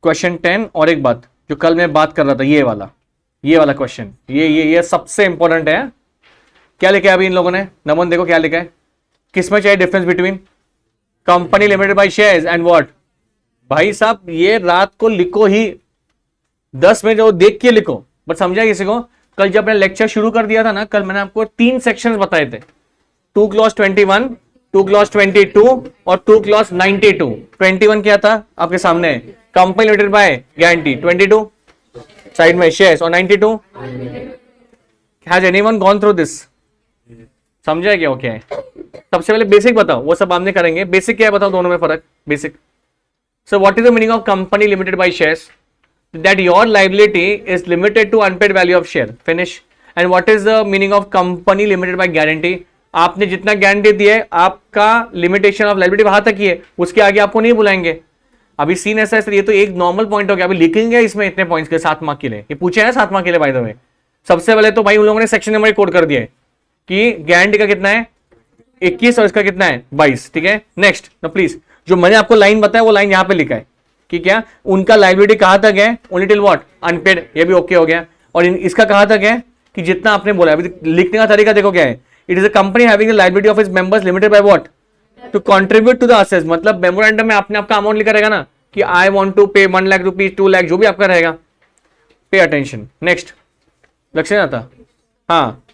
क्वेश्चन 10। और एक बात जो कल मैं बात कर रहा था, ये वाला क्वेश्चन, ये सबसे इंपॉर्टेंट है। क्या लिखा है अभी इन लोगों ने, नमन देखो क्या लिखा है, किसमें चाहिए difference between company limited by shares and what. भाई साहब ये रात को लिखो ही, 10 मिनट वो देख के लिखो, बट समझा किसी को? कल जब मैंने लेक्चर शुरू कर दिया था ना, कल मैंने आपको 3 सेक्शंस बताए थे, 2 क्लॉज 21, 2 क्लॉज 22 और 2 क्लॉज 92। 21 क्या था आपके सामने, company limited by guarantee, 22 side में शेयर्स, और 92 has anyone gone through this? समझा क्या वो क्या है? सबसे पहले बेसिक बताओ, वो सब हमने करेंगे। बेसिक क्या है बताओ, दोनों में फर्क, basic So what is the meaning of company limited by shares? That your liability is limited to unpaid value of share. Finish. And what is the meaning of company limited by guarantee? आपने जितना guarantee दिया है आपका limitation of liability वहां तक ही है, उसके आगे आपको नहीं बुलाएंगे. अभी सीन ऐसा है, ये तो एक नॉर्मल पॉइंट हो गया. अभी लिखेंगे इसमें इतने पॉइंट्स के 7 मार्क के लिए, ये पूछे हैं 7 मार्क के लिए बाय द वे. सबसे पहले तो भाई उन लोगों ने सेक्शन नंबर कोड कर दिया है कि गारंटी का कितना है 21 और इसका कितना है 22. ठीक है. नेक्स्ट ना प्लीज, जो मैंने आपको लाइन बताया वो लाइन यहां पे लिखा है कि क्या उनका लाइबिलिटी कहां तक है, ओनली टिल व्हाट, अनपेड. ये भी ओके हो गया. और इसका कहां तक है कि जितना आपने बोला. अभी लिखने का तरीका देखो क्या है. It is a company having the liability of its members limited by what, to contribute to the assets. मतलब मेमोरेंडम में आपने आपका अमाउंट लिखा रहेगा ना कि आई वांट टू पे 1 लाख रुपीज, 2 लाख, जो भी आपका रहेगा. Pay attention. नेक्स्ट, लक्ष्य नहीं आता. हाँ,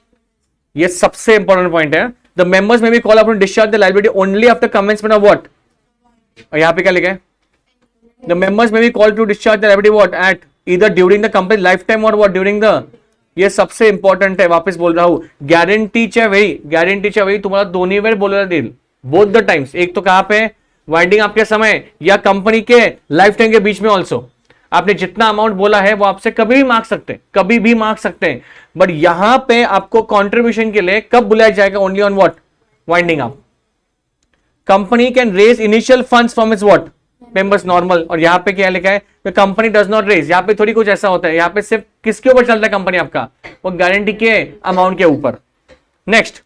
ये सबसे इंपॉर्टेंट पॉइंट है. द मेंबर्स में भी call upon discharge the liability only after commencement of what. और यहां पे क्या लिखा है, द मेंबर्स में भी call to discharge the liability what at either during the company life time और व्हाट ड्यूरिंग द. ये सबसे इंपॉर्टेंट है, वापस बोल रहा हूं. गारंटीच्या वेळी तुम्हाला दोन्ही वेळ बोलायला देईल, बोथ द टाइम्स. एक तो कहां पे, वाइंडिंग आपके समय या कंपनी के लाइफ टाइम के बीच में. ऑल्सो आपने जितना अमाउंट बोला है वो आपसे कभी भी मांग सकते हैं. बट यहां पे आपको कंट्रीब्यूशन के लिए कब बुलाया जाएगा, only on what, winding up. Company can raise initial funds from its what members, normal. और यहां पे क्या लिखा है, कंपनी डज नॉट रेज. यहां पे थोड़ी कुछ ऐसा होता है, यहां पे सिर्फ किसके ऊपर चलता है कंपनी आपका, वो गारंटी के अमाउंट के ऊपर. Next,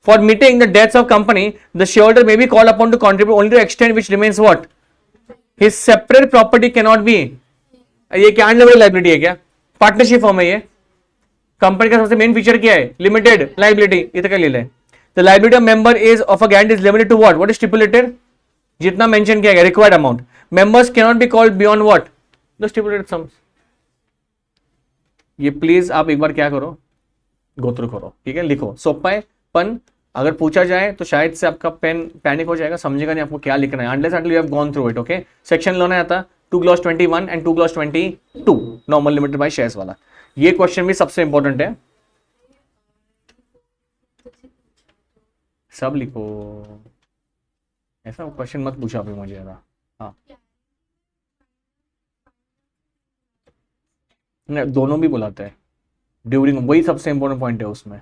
for meeting the debts of company the shareholder may be called upon to contribute only to extend which remains what his separate property can not be. ये क्या अनलिमिटेड लाइबिलिटी है क्या, partnership firm है ये. Company का सबसे main feature क्या है, लिमिटेड लाइबिलिटी. ये तो क्या ले ले, the liability of member is of a guarantee is limited to what, what is stipulated, जितना मेंशन किया गया required amount. Members can not be called beyond what, the stipulated sums. ये प्लीज आप एक बार क्या करो, गो थ्रू करो. ठीक है, लिखो. सोपा है, पन अगर पूछा जाए तो शायद से आपका पेन पैनिक हो जाएगा, समझेगा नहीं आपको क्या लिखना है, unless until you have gone through it. Okay, section लेना आता 2 clause 21 and 2 clause 22 normal limited by shares वाला. ये क्वेश्चन भी सबसे इंपॉर्टेंट है, सब लिखो. ऐसा क्वेश्चन मत पूछा अभी मुझे. हाँ, नहीं, दोनों भी बुलाते हैं ड्यूरिंग, वही सबसे इंपॉर्टेंट पॉइंट है उसमें,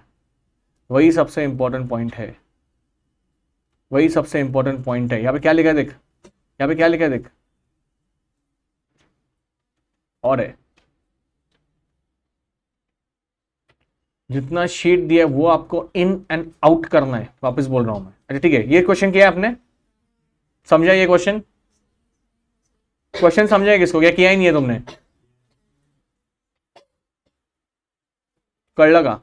वही सबसे इंपॉर्टेंट पॉइंट है, वही सबसे इंपॉर्टेंट पॉइंट है. यहाँ पे क्या लिखा है देख, यहाँ पे क्या लिखा है देख, और है जितना शीट दिया है वो आपको इन एंड आउट करना है. वापस बोल रहा हूं मैं. अच्छा ठीक है, ये क्वेश्चन किया आपने, समझा ये क्वेश्चन, समझा किसको, क्या किया ही नहीं है तुमने, कळलं का.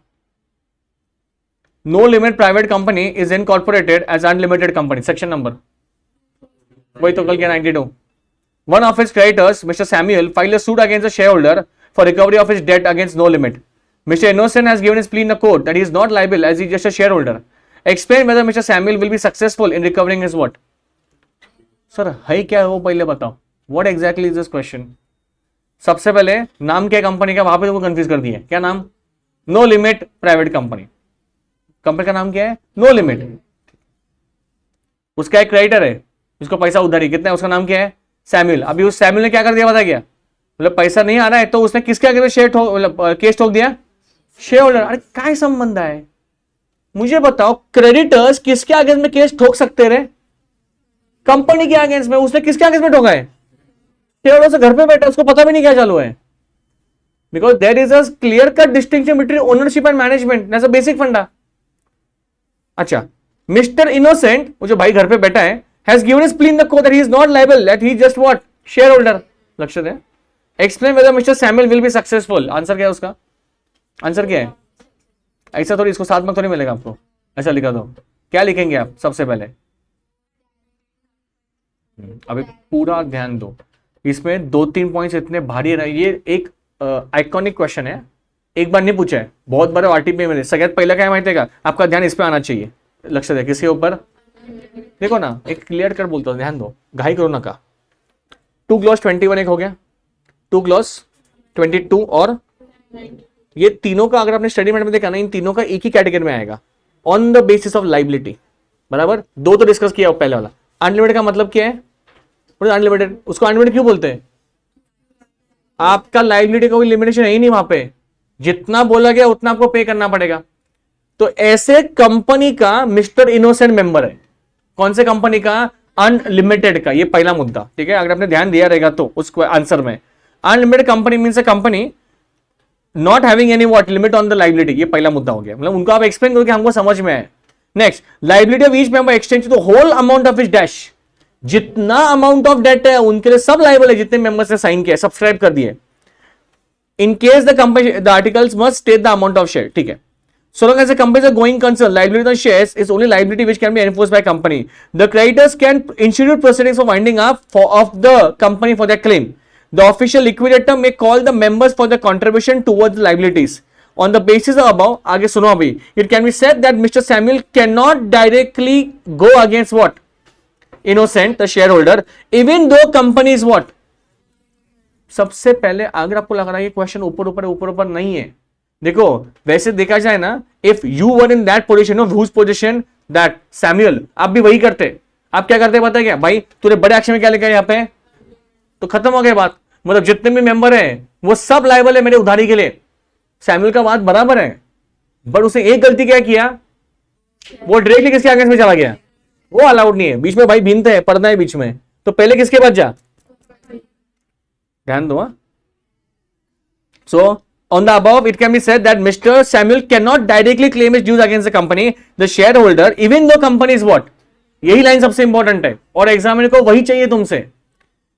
No limit private company is incorporated as unlimited company. Section number वही तो कल क्या 92. One of his creditors, Mr. Samuel, filed a suit against the shareholder for recovery of his debt against no limit. Mr. Innocent has given his plea in the court that he is not liable as he is just a shareholder. Explain whether Mr. Samuel will be successful in recovering his what? Sir, है क्या है वो पहले बताओ. What exactly is this question? सबसे पहले नाम क्या कंपनी का, वहां पे तुमको कंफ्यूज कर दिया. क्या नाम, no limit private company. Company का नाम क्या है, नो लिमिट. उसका एक क्रेडिटर है, उसको पैसा उधारी कितना है, उसका नाम क्या है, सैमुअल. अभी उस सैमुअल ने क्या कर दिया पता क्या, मतलब पैसा नहीं आ रहा है तो उसने किसके आगे शेयर केस ठोक दिया, शेयर होल्डर. अरे क्या संबंध है, मुझे बताओ. क्रेडिटर्स किसके अगेंस्ट में केस ठोक सकते रहे, कंपनी के अगेंस्ट में. उसने किसके अगेंस्ट में ठोका है, शेयर होल्डर से घर पे बैठा, उसको पता भी नहीं क्या चालू है. Because there is a clear cut distinction between ownership and management, that's a basic funda. अच्छा, मिस्टर इनोसेंट, वो जो भाई घर पे बैठा है, has given his plea in the court that he is not liable, that he is just what, shareholder. लक्ष्य दें. Explain whether Mr. Samuel will be successful. Answer क्या है उसका, आंसर क्या है. ऐसा थोड़ी, इसको 7 मार्क थोड़ी मिलेगा आपको, ऐसा लिखा दो. क्या लिखेंगे आप सबसे पहले, अभी पूरा ध्यान दो. इसमें 2-3 पॉइंट्स इतने भारी रहे. ये एक आइकॉनिक क्वेश्चन है, एक बार नहीं पूछा है, बहुत बार आरटीपी में. सगळ्यात पहिला काय माहिती है का, आपका ध्यान इस पे आना चाहिए. लक्ष्य दे, किसके ऊपर, देखो ना, एक क्लियर कर बोलता हूं, ध्यान दो, घाई करो ना का. 2 क्लॉज 21 एक हो गया, 2 क्लॉज 22 और ये तीनों का अगर आपने स्टडी में देखा ना, इन तीनों का एक ही कैटेगरी में आएगा, on the basis of liability. बराबर, दो तो डिस्कस किया पहले वाला. अनलिमिटेड का मतलब क्या है, अनलिमिटेड, उसको अनलिमिटेड क्यों बोलते हैं? आपका लाइबिलिटी का कोई लिमिटेशन है ही नहीं, वहां पे जितना बोला गया उतना आपको पे करना पड़ेगा। तो ऐसे कंपनी का मिस्टर इनोसेंट मेंबर है। कौन से कंपनी का? अनलिमिटेड का। ये पहला मुद्दा, ठीक है, अगर आपने ध्यान दिया रहेगा तो उसको आंसर में, unlimited company means a company not having any what limit on the liability. ये पहला मुद्दा हो गया, मतलब उनको आप एक्सप्लेन करो कि हमको समझ में आए। Next, liability of each member extend to the whole amount of is dash. जितना अमाउंट ऑफ डेट है उनके लिए सब लाइबल है, जितने मेंबर्स ने साइन किया, सब्सक्राइब कर दिए। In case the company the articles must state the amount of share, ठीक है। So long as the companies are going concern, liability on shares is only liability which can be enforced by company. The creditors can institute proceedings for winding up of the company for their claim. The official liquidator may call the members for the contribution towards the liabilities. On the basis of above, आगे सुनो अभी, it can be said that Mr. Samuel cannot directly go against what? Innocent, the shareholder, even though company is what? सबसे पहले अगर आपको लग रहा है ये क्वेश्चन ऊपर नहीं है, देखो वैसे देखा जाए ना, if you were in that position, whose position that Samuel, आप भी वही करते। आप क्या करते पता है क्या भाई? तूने बड़े अक्षर में क्या लिखा है यहाँ पे, तो खत्म हो गया बात। मतलब जितने भी मेंबर हैं वो सब लायबल है मेरे उधारी के लिए। सैमुअल का बात बराबर है, बट उसने एक गलती क्या किया, वो डायरेक्टली किसके अगेंस्ट में चला गया। वो अलाउड नहीं है, बीच में भाई भिन्नता है, पर्दा है बीच में, तो पहले किसके पास जा, ध्यान दो। सो on the above, it can be said that Mr. Samuel cannot directly claim his dues against the company, the shareholder, even though company is what? यही लाइन सबसे इंपॉर्टेंट है और एग्जामिनर को वही चाहिए तुमसे।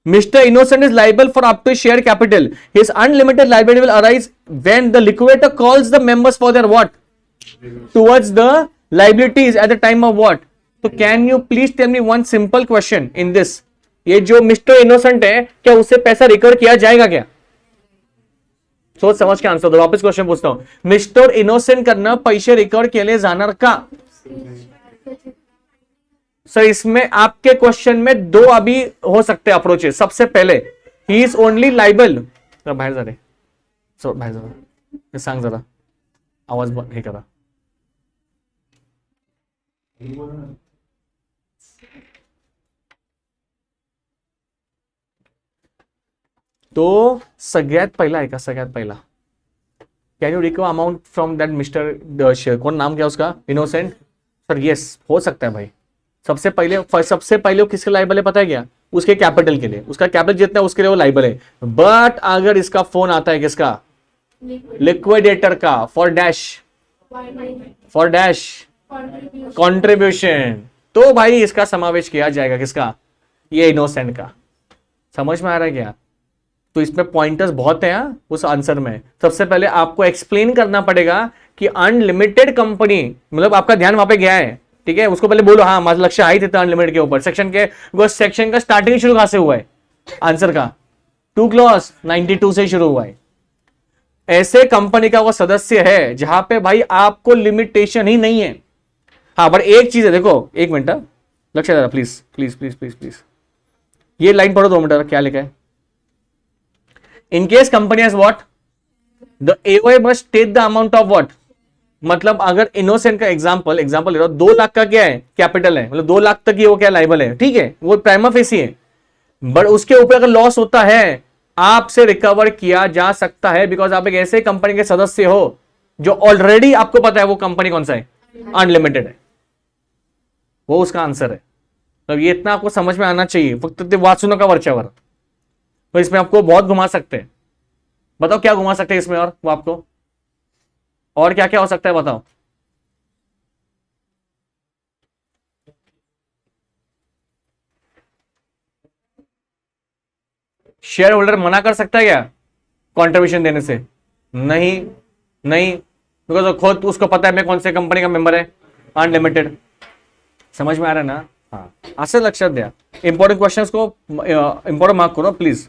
Mr. Innocent is liable for up to share capital. His unlimited liability will arise when the liquidator calls the members for their what? Towards the liabilities at the time of what? So can you please tell me one simple question in this? ये जो Mr. Innocent है, क्या उससे पैसा recover किया जाएगा क्या? सोच समझ के आंसर दो। वापस क्वेश्चन पूछता हूं, मिस्टर इनोसेंट करना पैसे रिकवर केले जाणार का? सर इसमें आपके क्वेश्चन में दो अभी हो सकते अप्रोचेस। सबसे पहले ही इज ओनली लाइबल, बाहेर जा रे, सो बाहेर जा, सांग जरा आवाज हे करा। तो सगळ्यात पहिला आहे का, सगळ्यात पहिला can you recover amount from that mister, कौन नाम क्या उसका, इनोसेंट सर? यस हो सकता है भाई। सबसे पहले वो किसके लाइबल है पता है क्या? उसके कैपिटल के लिए, उसका कैपिटल जितना उसके लिए वो लाइबल है। बट अगर इसका फोन आता है किसका, लिक्विडेटर का, फॉर डैश कॉन्ट्रीब्यूशन, तो भाई इसका समावेश किया जाएगा किसका, ये इनोसेंट का। समझ में आ रहा है क्या? तो इसमें पॉइंटर्स बहुत हैं उस आंसर में। सबसे पहले आपको एक्सप्लेन करना पड़ेगा कि अनलिमिटेड कंपनी, मतलब आपका ध्यान वहां पे गया है, ठीक है, उसको पहले बोलो हाँ हमारा लक्ष्य आई थी अनलिमिटेड के ऊपर। सेक्शन के वो सेक्शन का स्टार्टिंग शुरू कहां से हुआ है, आंसर का 2 क्लॉज 92 से शुरू हुआ है। ऐसे कंपनी का वो सदस्य है जहां पे भाई आपको लिमिटेशन ही नहीं है। हाँ बट एक चीज है, देखो एक मिनट लक्ष्य जरा please please please please please, ये लाइन पढ़ो 2 मिनट, क्या लिखा है? In case company has what? The AOA must state the amount of what? मतलब अगर इनोसेंट का एग्जांपल ले रहा हूं, 2 लाख का क्या है कैपिटल है, मतलब 2 लाख तक ही वो क्या लाइबल है, ठीक है, वो प्राइमा फेसी है। बट उसके ऊपर अगर लॉस होता है आपसे रिकवर किया जा सकता है, बिकॉज आप एक ऐसे कंपनी के सदस्य हो जो ऑलरेडी आपको पता है वो कंपनी कौन सा है, अनलिमिटेड है। वो उसका आंसर है। तो ये इतना आपको समझ में आना चाहिए, फक्त वाचुनो का वरच्यावर। तो इसमें आपको बहुत घुमा सकते हैं, बताओ क्या घुमा सकते हैं इसमें, और वो आपको और क्या क्या हो सकता है बताओ। शेयर होल्डर मना कर सकता है क्या कंट्रीब्यूशन देने से? नहीं नहीं, बिकॉज खुद उसको पता है मैं कौन से कंपनी का मेंबर है, अनलिमिटेड। समझ में आ रहा है ना? हाँ असं लक्षात द्या, इंपॉर्टेंट क्वेश्चंस को इंपॉर्टेंट मार्क करो प्लीज।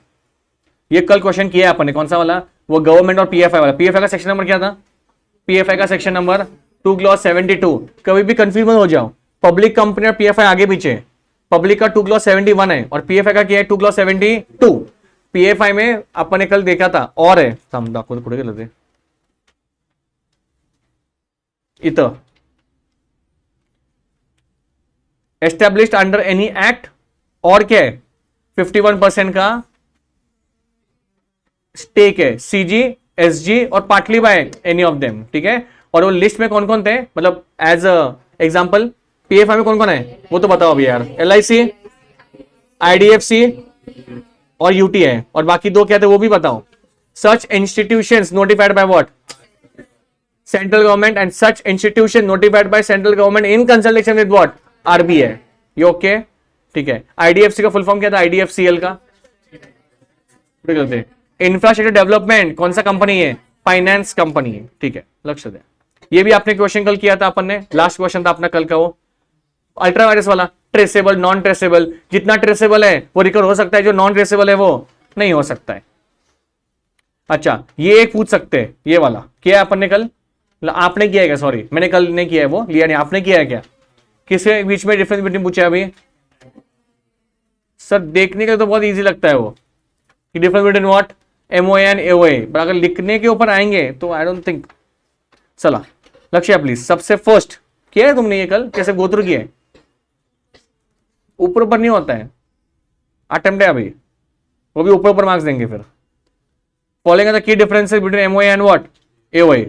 ये कल क्वेश्चन किया है अपन ने, कौन सा वाला, वो गवर्नमेंट और पीएफआई वाला। पीएफआई का सेक्शन नंबर क्या था? पीएफआई का सेक्शन नंबर 2 क्लॉज 72। कभी भी कंफ्यूज मत हो जाओ, पब्लिक कंपनी और पीएफआई आगे पीछे। पब्लिक का 2 क्लॉज 71 है और पीएफआई का क्या है 2 क्लॉज 72। पीएफआई में अपन ने कल देखा था और है पुढे गेलं ते इथं एस्टैब्लिश्ड अंडर एनी एक्ट, और क्या है 51% का स्टेक है, सीजी, एसजी और partly by any of them, ठीक है। और वो लिस्ट में कौन कौन थे, मतलब एज एग्जांपल पीएफआई में कौन कौन है वो तो बताओ अभी यार, एलआईसी, आईडीएफसी और यूटीआई, और बाकी दो क्या थे वो भी बताओ। Such institutions notified by what, central government, and such institution notified by central government in consultation with what, RBI, ये ओके, ठीक है। आईडीएफसी का फुल फॉर्म क्या था, आईडीएफसीएल का। इंफ्रास्ट्रक्चर डेवलपमेंट कौन सा कंपनी है, फाइनेंस कंपनी है, ठीक है, लक्ष्य दे। ये भी आपने क्वेश्चन कल किया था अपन ने, लास्ट क्वेश्चन था अपना कल का वो अल्ट्रा वायरस वाला, ट्रेसेबल नॉन ट्रेसेबल, जितना ट्रेसेबल है वो रिकवर हो सकता है, जो नॉन ट्रेसेबल है वो नहीं हो सकता है। अच्छा ये एक पूछ सकते हैं, ये वाला किया अपन ने कल, आपने किया है क्या, सॉरी मैंने कल नहीं किया है, वो लिया नहीं, आपने किया है क्या, किसके बीच में डिफरेंस बिटवीन पूछा है अभी सर, देखने के तो बहुत इजी लगता है वो कि difference between what, MOA and AOA, पर अगर लिखने के ऊपर आएंगे तो आई डोंट थिंक। चला लक्ष्य प्लीज, सबसे फर्स्ट किया है तुमने ये कल, कैसे गोत्र किया है, ऊपर ऊपर नहीं होता है, अटेम्प्ट है अभी, वो भी ऊपर ऊपर मार्क्स देंगे फिर। Following the key differences between MOA and what, AOA.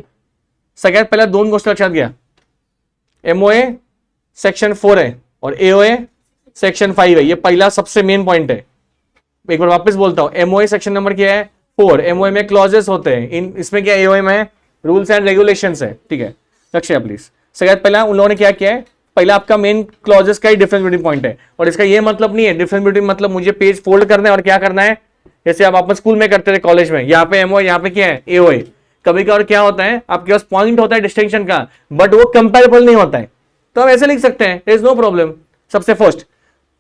सगळ्यात पहिला दोन गोष्टी लक्षात घ्या, एमओए सेक्शन 4 है और एओए सेक्शन 5 है, ये पहला सबसे मेन पॉइंट है। एक बार वापस बोलता हूं, एमओए सेक्शन नंबर क्या है 4, एमओए में क्लॉजेस होते हैं, इन इसमें क्या एओए में रूल्स एंड रेगुलेशंस है, ठीक है। लक्ष्य प्लीज, सगळ्यात पहला उन लोगों ने क्या किया है, पहला आपका मेन क्लॉजेस का ही डिफरेंस बिटवीन पॉइंट है, और इसका ये मतलब नहीं है डिफरेंस बिटवीन मतलब मुझे पेज फोल्ड करना है और क्या करना है, जैसे आप अपन स्कूल में करते थे कॉलेज में, यहाँ पे एमओए यहाँ पे क्या है एओए। कभी कभार क्या होता है आपके पास पॉइंट होता है डिस्टिंक्शन का, बट वो कंपेरेबल नहीं होता है, तो आप ऐसे लिख सकते हैं, देयर इज नो प्रॉब्लम। सबसे फर्स्ट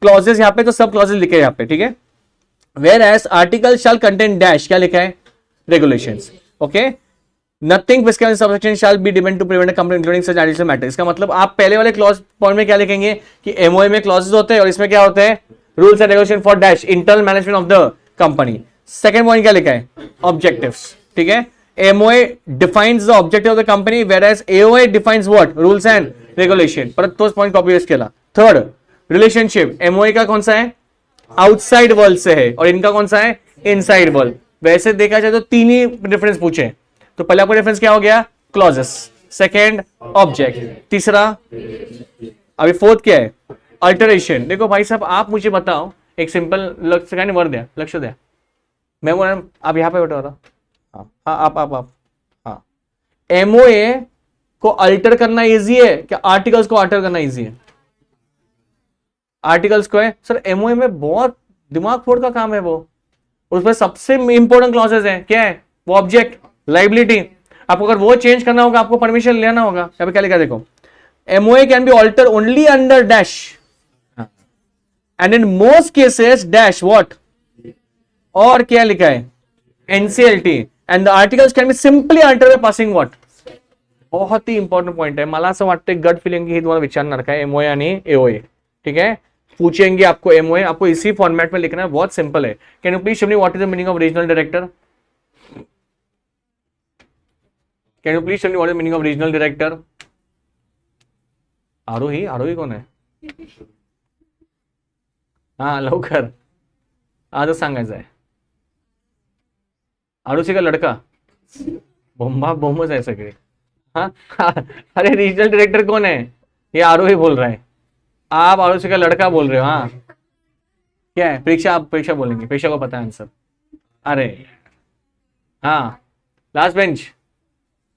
क्लॉजेस यहाँ पे, तो सब क्लॉजेस लिखे यहाँ पे, ठीक है। Whereas article shall contain dash, क्या लिखा है, regulations, okay. Nothing prescribed subsection shall be depend to prevent company including such additional matter. इसका मतलब आप पहले वाले क्लॉज पॉइंट में क्या लिखेंगे कि एमओए में क्लॉजेस होते हैं और इसमें क्या होते हैं, rules and regulation for dash internal management of the company. Second point क्या लिखा है, ऑब्जेक्टिव्स, ठीक है। MOA defines the objective of the company whereas AOA defines what, rules and regulation. परत तोच पॉइंट कॉपी पेस्ट केला। Third relationship, MOA का कौन सा है, आउटसाइड वर्ल्ड से है, और इनका कौन सा है, इनसाइड वर्ल्ड। वैसे देखा जाए तो तीन ही डिफरेंस पूछे, तो पहला आपका डिफरेंस क्या हो गया, क्लॉजेस, सेकेंड ऑब्जेक्ट, तीसरा अभी फोर्थ क्या है, अल्टरेशन। देखो भाई साहब आप मुझे बताओ एक सिंपल लक्ष्य का वर्ड दिया, लक्ष्य दिया, मैं बोल रहा आप यहाँ पे बैठो, हाँ आप हाँ, एमओए को अल्टर करना इजी है क्या, आर्टिकल्स को अल्टर करना इजी है, आर्टिकल्स को है सर, एमओए में बहुत दिमाग फोड़ का काम है वो, उसमें सबसे इंपॉर्टेंट क्लॉजेस है, क्या है वो, ऑब्जेक्ट, लाइबिलिटी। आपको अगर वो चेंज करना होगा आपको परमिशन लेना होगा। यहाँ पे क्या लिखा देखो, MOA can be alter only under dash and in most cases dash what, और क्या लिखा है NCLT, and the articles can be simply alter by passing what. बहुत ही इंपॉर्टंट पॉइंट है, मला असं वाटतं गट फिलिंग ही तुम्हाला विचारणार काय, एमओए आणि एओए, ठीक है। पूछेंगे आपको एमओए, आपको इसी फॉर्मेट में लिखना है, बहुत सिंपल है। Can you please show me what is the meaning of regional director, can you please show me what is the meaning of regional director. Arohi कोण आहे, हा लवकर आजच सांगायचं आहे। आरुषी का लड़का, बोम्बच आहे सगळे, हाँ अरे रीजनल डायरेक्टर कौन है, ये आरोही बोल रहा है, आप आरुषि का लड़का बोल रहे हो, हाँ क्या है, परीक्षा, आप परीक्षा बोलेंगे, परीक्षा को पता है आंसर। अरे हाँ लास्ट बेंच,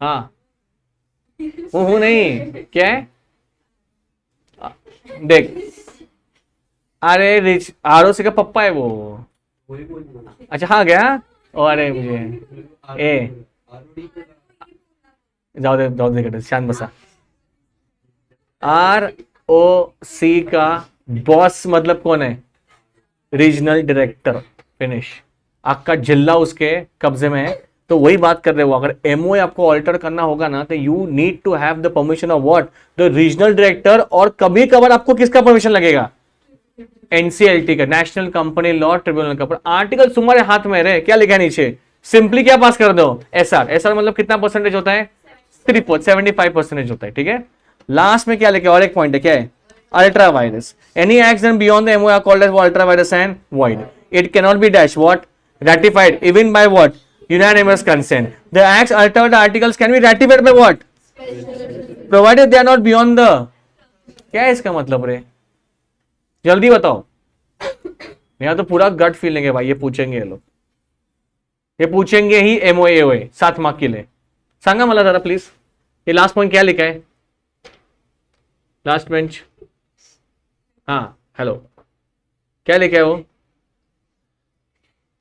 हाँ हूँ नहीं, क्या है देख, अरे आरुषि का पप्पा है वो, अच्छा हाँ गया, अरे मुझे ए जाओ दे शांत बसा। ROC का बॉस मतलब कौन है, रीजनल डायरेक्टर, फिनिश, आपका जिला उसके कब्जे में है। तो वही बात कर रहे हो, अगर एमओए आपको ऑल्टर करना होगा ना तो you need to have the permission of what, the regional director, और कभी कभार आपको किसका परमिशन लगेगा, एनसीएलटी का, नेशनल कंपनी लॉ ट्रिब्यूनल का। पर आर्टिकल तुम्हारे हाथ में रहे, क्या लिखा है नीचे, सिंपली क्या पास कर दो, एसआर मतलब कितना परसेंटेज होता है, 75% होता है, ठीक है। लास्ट में क्या लिखा है, और एक पॉइंट है, क्या है, ultra vires, any action beyond the MOA are called as ultra vires and void. it cannot be dash what ratified even by what unanimous consent. The acts altered the articles can be ratified by what provided they are not beyond the. क्या है इसका मतलब रे, जल्दी बताओ. यहाँ तो पूरा गट फीलिंग है भाई, ये पूछेंगे ये लोग, ये पूछेंगे ही एमओए ओए 7 मार्क के लिए. सांगा मला जरा प्लीज, ये लास्ट पॉइंट क्या लिखा है लास्ट बेंच. हाँ हेलो, क्या लिखा है वो.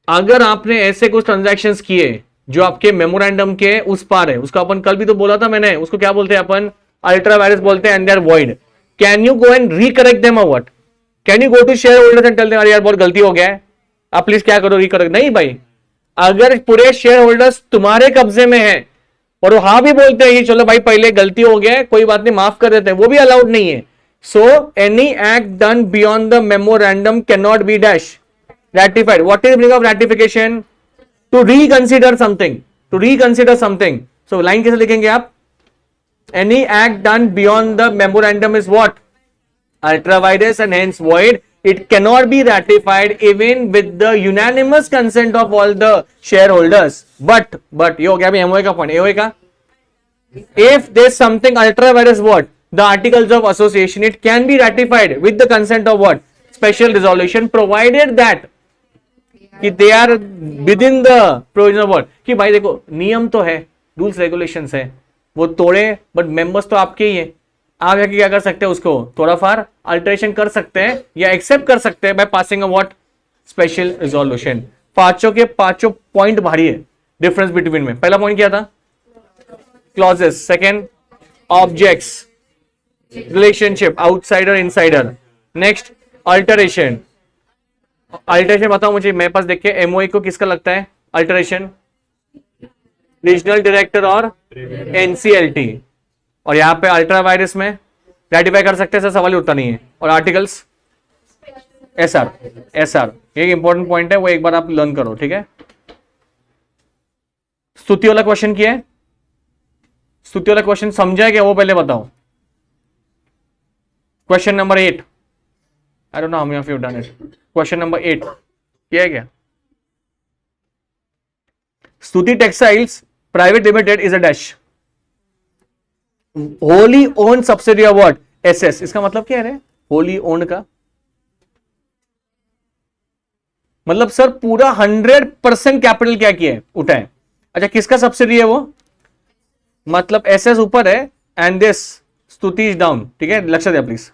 अगर आपने ऐसे कुछ ट्रांजैक्शंस किए जो आपके मेमोरेंडम के उस पार है, उसको अपन कल भी तो बोला था मैंने, उसको क्या बोलते हैं अपन अल्ट्रा वायरस बोलते हैं, and they are void. Can you go and recorrect them और what, can you go to shareholders and tell them अरे यार बहुत गलती हो गया है, आप प्लीज क्या करो रिकरेक्ट. नहीं भाई, अगर पूरे शेयर होल्डर्स तुम्हारे कब्जे में है और वो हाँ भी बोलते हैं कि चलो भाई पहले गलती हो गया कोई बात नहीं माफ कर देते हैं, वो भी अलाउड नहीं है. So any act done beyond the memorandum can not B dash ratified. What is the meaning of ratification? To reconsider something. To reconsider something. So line कैसे लिखेंगे आप? Any act done beyond the memorandum is what? Ultra vires and hence void. It cannot be ratified even with the unanimous consent of all the shareholders. But ये हो गया अभी MOA का point. AOA का? If there's something ultra vires what? The articles of association, it can be ratified with the consent of what? Special resolution, provided that कि they are within the provision of what, कि भाई देखो नियम तो है, rules regulations है, वो तोड़े बट मेंबर्स तो आपके ही है. आप जाके क्या कर सकते हैं, उसको थोड़ा फार अल्टरेशन कर सकते हैं या एक्सेप्ट कर सकते हैं by passing a what special resolution. पांचों के पांचों पॉइंट भारी है डिफरेंस बिटवीन में. पहला पॉइंट क्या था, clauses. Second objects, relationship outsider insider. Next alteration. Alteration बताओ मुझे, मेरे पास देखिए एमओए को किसका लगता है अल्टरेशन, रीजनल डायरेक्टर और एनसीएलटी. और यहां पे अल्ट्रा वायरस में रेटिफाई कर सकते हैं, सवाल ही उठता नहीं है. और आर्टिकल्स एसआर ये इंपॉर्टेंट पॉइंट है, वो एक बार आप लर्न करो ठीक है. स्तुति वाला क्वेश्चन किया है, स्तुति वाला क्वेश्चन समझा है क्या वो पहले बताओ. Question number 8, I don't know how many of you done it. Question number 8 किया है क्या. स्तुति textiles private limited is a dash wholly owned subsidiary of what SS. इसका मतलब क्या है होली ओन्ड का मतलब सर पूरा 100% कैपिटल क्या किया है उठा है. अच्छा किसका सब्सिडी है वो, मतलब एसएस ऊपर है एंड दिस स्तुति इज डाउन. ठीक है लक्ष्य दिया please.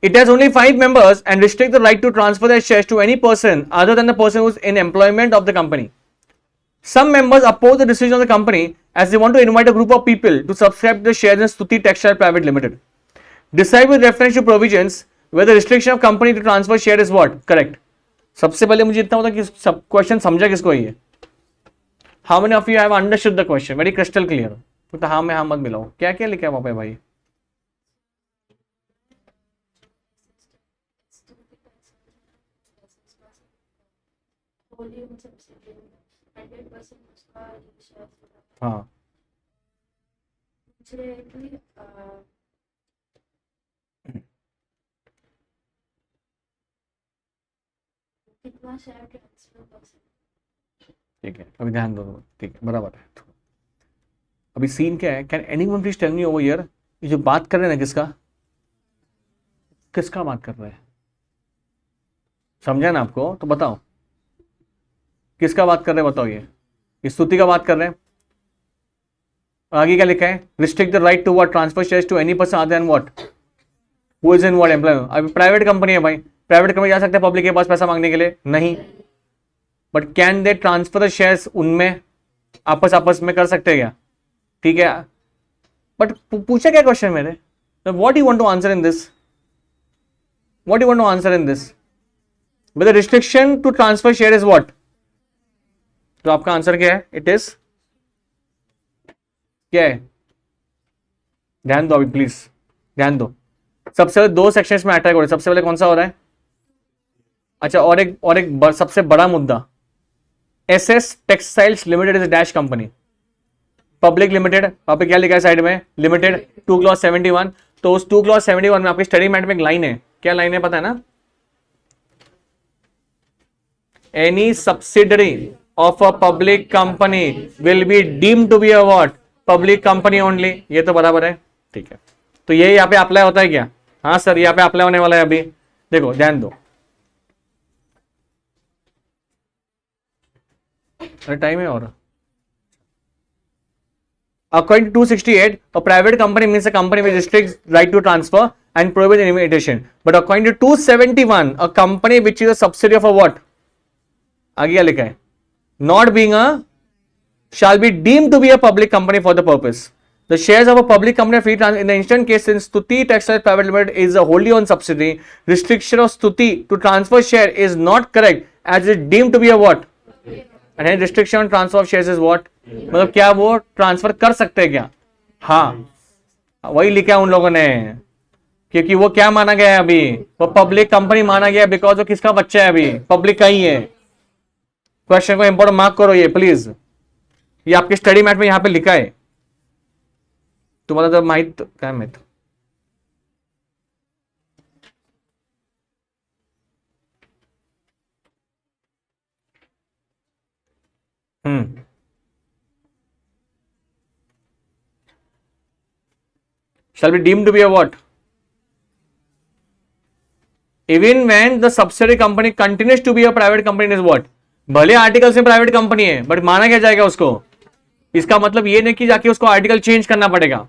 It has only 5 members and restrict the right to transfer their shares to any person other than the person who is in employment of the company. Some members oppose the decision of the company as they want to invite a group of people to subscribe the shares in Stuti Textile Private Limited. Decide with reference to provisions whether the restriction of company to transfer share is what? Correct. सबसे पहले मुझे इतना होता कि सब question समझा किसको है. How many of you have understood the question? Very crystal clear. तो हाँ में हाँ मत मिलाओ. क्या क्या लिखा है वहां पे भाई. हाँ ठीक है अभी ध्यान दो. ठीक है बराबर है. अभी सीन क्या है, can anyone please tell me over here, ये जो बात कर रहे हैं ना किसका किसका बात कर रहे हैं, समझा ना आपको तो बताओ किसका बात कर रहे हैं बताओ. ये स्तुति का बात कर रहे हैं. आगे क्या लिखा है, restrict the right to what transfer shares to any person other than what who is in what employ. अभी प्राइवेट कंपनी है भाई, प्राइवेट कंपनी जा सकते हैं पब्लिक के पास पैसा मांगने के लिए नहीं, but can they transfer the shares, उनमें आपस में कर सकते हैं क्या. ठीक है बट पूछा क्या क्वेश्चन मेरे, what you want to answer in this, what you want to answer in this, with the restriction to transfer share is what. तो आपका आंसर क्या है, इट इज क्या है, ध्यान दो अभी प्लीज ध्यान दो. सबसे पहले 2 सेक्शंस में अटैक हो रहे हैं. सबसे पहले कौन सा हो रहा है, अच्छा और एक सबसे बड़ा मुद्दा, SS textiles limited is a dash company, public limited. वहां पे क्या लिखा है साइड में, लिमिटेड 2 क्लॉज 71. तो उस 2 क्लॉज 71 में आपकी स्टडी मैट में एक लाइन है, क्या लाइन है पता है ना, any subsidiary of a public company will be deemed to be a what, public company only. ये तो बराबर है, ठीक है। तो ये यहाँ पे अप्लाई होता है क्या? हाँ सर, यहाँ पे अप्लाई होने वाला है अभी, देखो ध्यान दो, अरे टाइम है और। According to 268, a private company means a company which restricts right to transfer and prohibits invitation. But according to 271, a company which is a subsidiary of a what? आगे क्या लिखा है? Not being a shall be deemed to be a public company for the purpose. The shares of a public company are free transfer. In the instant case, since Stuti Textiles Private Limited is a wholly owned subsidiary, restriction of Stuti to transfer share is not correct as it is deemed to be a what? And hence restriction on transfer of shares is what? मतलब क्या वो transfer कर सकते हैं क्या? हाँ, वही लिखा है उन लोगों ने, क्योंकि वो क्या माना गया है अभी, वो पब्लिक कंपनी माना गया है, बिकॉज वो किसका बच्चा है अभी, पब्लिक का ही है। क्वेश्चन को इंपॉर्टेंट मार्क करो ये प्लीज, ये आपके स्टडी मैट में यहां पे लिखा है, तुम्हाला जर माहित काय माहित। Shall be deemed to be a what? Even when the subsidiary company continues to be a private company is what? भले आर्टिकल से प्राइवेट कंपनी है बट माना क्या जाएगा उसको? इसका मतलब ये नहीं कि जाके उसको आर्टिकल चेंज करना पड़ेगा।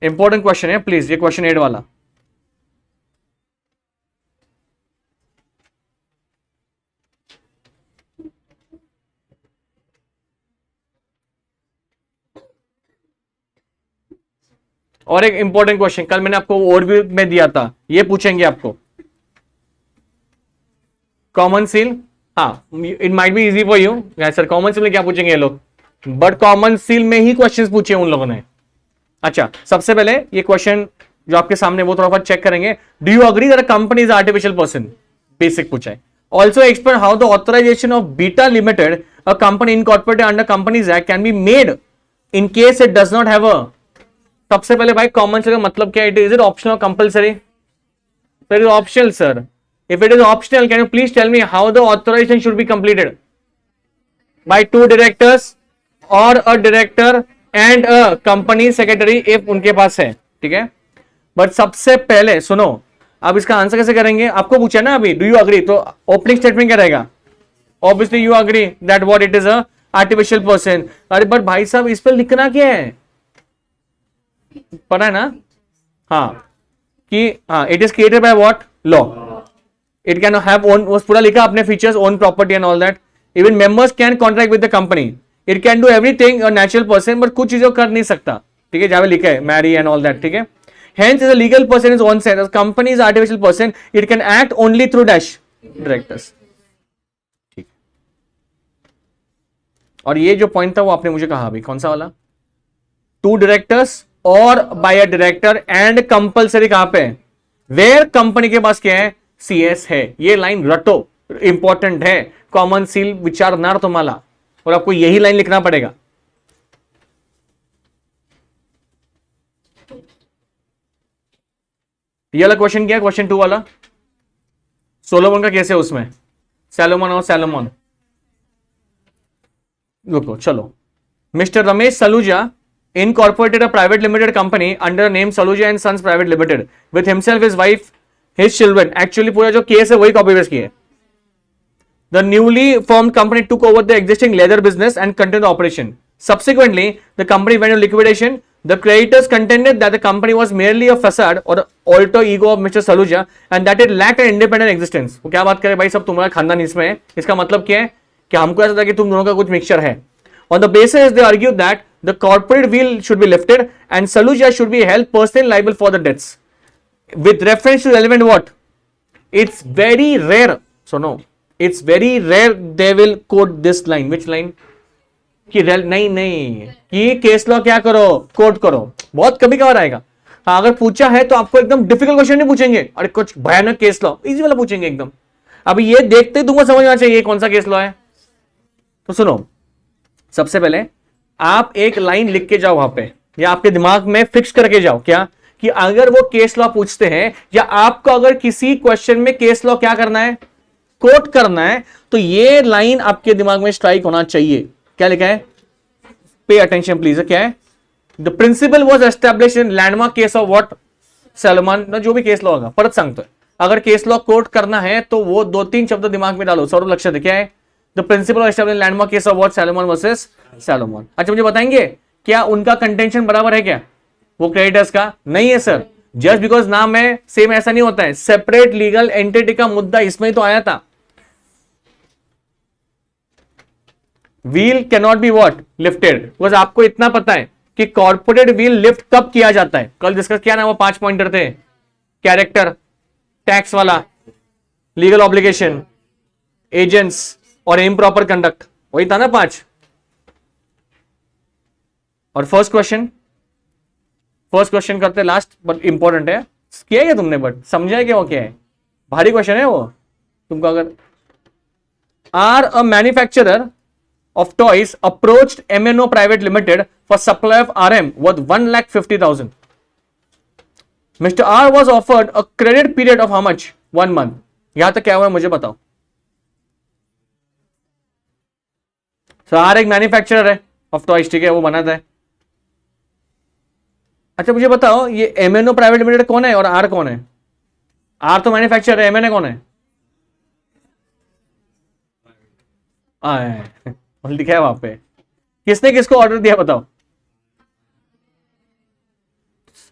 इंपॉर्टेंट क्वेश्चन है प्लीज, ये क्वेश्चन 8 वाला। और एक इंपॉर्टेंट क्वेश्चन कल मैंने आपको ओवरव्यू में दिया था, ये पूछेंगे आपको, कॉमन सील। हाँ, it might be easy for you sir, common seal में क्या पूछेंगे ये लोग, बट कॉमन सील में ही क्वेश्चंस पूछे उन लोगों ने। अच्छा, सबसे पहले ये क्वेश्चन जो आपके सामने वो थोड़ा सा चेक करेंगे। Do you agree that a company is artificial person? Basic पूछा है। Also explain how the authorization of beta limited, a company incorporated under companies act, can be made in case it does not have a. सबसे पहले भाई common seal का मतलब क्या है? Is it optional compulsory? It is optional sir. If it is optional, can you please tell me how the authorization should be completed? By 2 directors or a director and a company secretary if उनके पास है, ठीक है। But सबसे पहले सुनो, अब इसका answer कैसे करेंगे? आपको पूछा ना अभी, डू यू अग्री, तो ओपनिंग स्टेटमेंट क्या रहेगा? Obviously you agree that what it is a artificial person. अरे बट भाई साहब इस पर लिखना क्या है, पता है ना? हाँ, कि हाँ, it is created by what law, it can have own, वो पूरा लिखा अपने features, own property and all that, even members can contract with the company, it can do everything a natural person, but कुछ चीजों कर नहीं सकता, ठीक है, जहाँ लिखा है marry and all that, ठीक है। hence is a legal person is on set, as company is artificial person, it can act only through dash directors, ठीक। और ये जो पॉइंट था वो आपने मुझे कहा अभी, कौन सा वाला? 2 directors और by a director and compulsory कहां पे? वेयर कंपनी के पास क्या है? CS है। ये लाइन रटो, इंपॉर्टेंट है, कॉमन सील विचारणार तुम्हाला, और आपको यही लाइन लिखना पड़ेगा। ये वाला क्वेश्चन क्या है? क्वेश्चन 2 वाला सोलोमन का कैसे उसमें सैलोमन और सैलोमन, रुको चलो। Mister Ramesh Saluja incorporated a private limited company under the name Saluja and Sons Private Limited with himself, his wife, his children. Actually पूरा जो केस है वही कॉपी पेस्ट किया है। The newly formed company took over the existing leather business and continued the operation. Subsequently, the company went into liquidation. The creditors contended that the company was merely a facade or alter ego of Mr. Saluja and that it lacked an independent existence. वो क्या बात करे भाई, सब तुम्हारा खानदान इसमें है। इसका मतलब क्या है कि हमको ऐसा था कि तुम दोनों का कुछ मिक्सचर है। On the basis, they argued that the corporate wheel should be lifted and Saluja should be held personally liable for the debts. With reference to relevant what? It's very rare. So no, it's very rare they will quote this line. Which line? कि नहीं कि case law क्या करो, coat करो, बहुत कभी कभार आएगा। हाँ, अगर पूछा है तो आपको एकदम डिफिकल्ट क्वेश्चन नहीं पूछेंगे, अरे कुछ भयानक केस लॉ, इजी वाला पूछेंगे एकदम। अभी ये देखते ही तुमको समझ में चाहिए कौन सा केस लॉ है। तो सुनो, सबसे पहले आप एक लाइन लिख के जाओ वहां पे, या आपके दिमाग में फिक्स करके जाओ क्या, कि अगर वो केस लॉ पूछते हैं या आपको अगर किसी क्वेश्चन में केस लॉ क्या करना है, कोट करना है तो ये लाइन आपके दिमाग में स्ट्राइक होना चाहिए। क्या लिखा है? पे अटेंशन प्लीज। क्या है? The principle was establish in landmark case of what? Salomon. जो भी केस लॉ होगा परत सांगतोय, अगर केस लॉ कोट करना है तो वो 2-3 शब्द दिमाग में डालो। सौरभ लक्ष्य क्या है? The principle of establish landmark case of what? Salomon versus Salomon. अच्छा मुझे बताएंगे क्या उनका कंटेंशन बराबर है क्या वो क्रेडिटर्स का? नहीं है सर। जस्ट बिकॉज नाम है सेम ऐसा नहीं होता है, सेपरेट लीगल एंटिटी का मुद्दा इसमें ही तो आया था। Wheel can not be what? Lifted. Because आपको इतना पता है कि कॉर्पोरेट व्हील लिफ्ट कब किया जाता है। कल डिस्कस किया ना, वो 5 पॉइंटर थे, कैरेक्टर, टैक्स वाला, लीगल ऑब्लिगेशन, एजेंट्स और इम्प्रॉपर कंडक्ट, वही था ना 5। और फर्स्ट क्वेश्चन करते लास्ट, बट इंपॉर्टेंट है। किया है तुमने बट समझा है क्या वो क्या है? भारी क्वेश्चन है वो तुमको। अगर R a manufacturer of toys approached MNO Private Limited for supply of RM worth 1,50,000. Mr. R was offered a credit period of how much? 1 month. यहां तक क्या हुआ है मुझे बताओ। So, R एक मैन्युफैक्चरर है ऑफ टॉयज, ठीक है, वो बनाता है। अच्छा मुझे बताओ ये MNO प्राइवेट लिमिटेड कौन है और R कौन है? R तो मैन्युफैक्चरर है, MNO कौन है? लिखा है वहां पे। किसने किसको ऑर्डर दिया बताओ?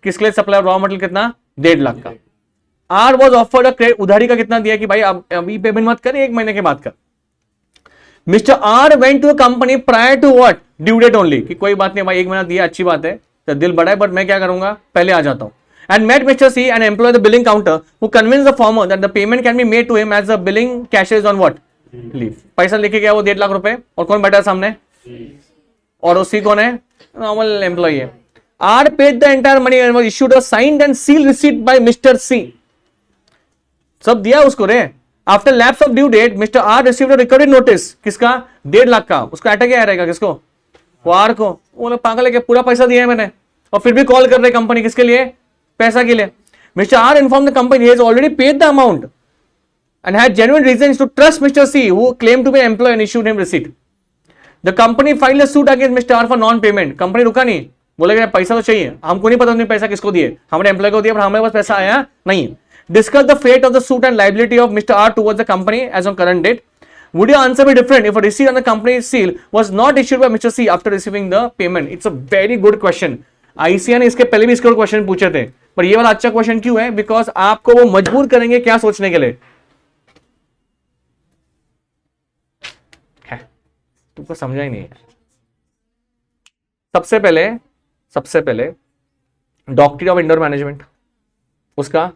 किसके लिए सप्लाई रॉ मटेरियल कितना? 1.5 लाख का। R was offered a credit, उधारी का कितना दिया कि भाई अभी पेमेंट मत कर, 1 महीने के बाद कर। Mister R went to a company prior to what? Due date only, कि कोई बात नहीं भाई 1 महीना दिया अच्छी बात है, तो दिल बड़ा है, बट मैं क्या करूंगा पहले आ जाता हूं। And met mister C and employ the billing counter who convince the former that the payment can be made to him as the billing cashiers on what? Leave. पैसा लेके गया वो 1.5 लाख रुपए, और कौन बैठा सामने? और उसी कौन है? नॉर्मल एम्प्लॉय है। R paid the entire money and was issued a signed and seal receipt by mister C. सब दिया उसको रे। After lapse of due date mister R received a recovery notice. किसका? 1.5 लाख का। उसको अटैक क्या रहेगा? किसको? वो आर को। वो लोग पागल है क्या? पूरा पैसा दिया है मैंने, और फिर भी कॉल कर रहे कंपनी किसके लिए? पैसा के लिए। Mister R inform the company he has already paid the amount and had genuine reasons to trust Mr. C, who claimed to be an employee and issued him receipt. The company filed a suit against Mr. R for non-payment. Company रुका नहीं, बोलेगा पैसा तो चाहिए, हमको नहीं पता तुमने पैसा किसको दिए, हमारे एम्प्लॉय को दिया, पर हमारे पास पैसा आया नहीं। Discuss the fate of the suit and liability of Mr. R towards the company as on current date. Would your answer be different if a receipt on the company's seal was not issued by Mr. C after receiving the payment? It's a very good question. ICA ने इसके पहले भी इसके question पूछे थे, पर ये वाला अच्छा क्वेश्चन क्यों है? बिकॉज आपको वो मजबूर करेंगे क्या सोचने के लिए। तुमको समझा ही नहीं है। सबसे पहले डॉक्ट्रिन ऑफ इंडोर मैनेजमेंट, उसका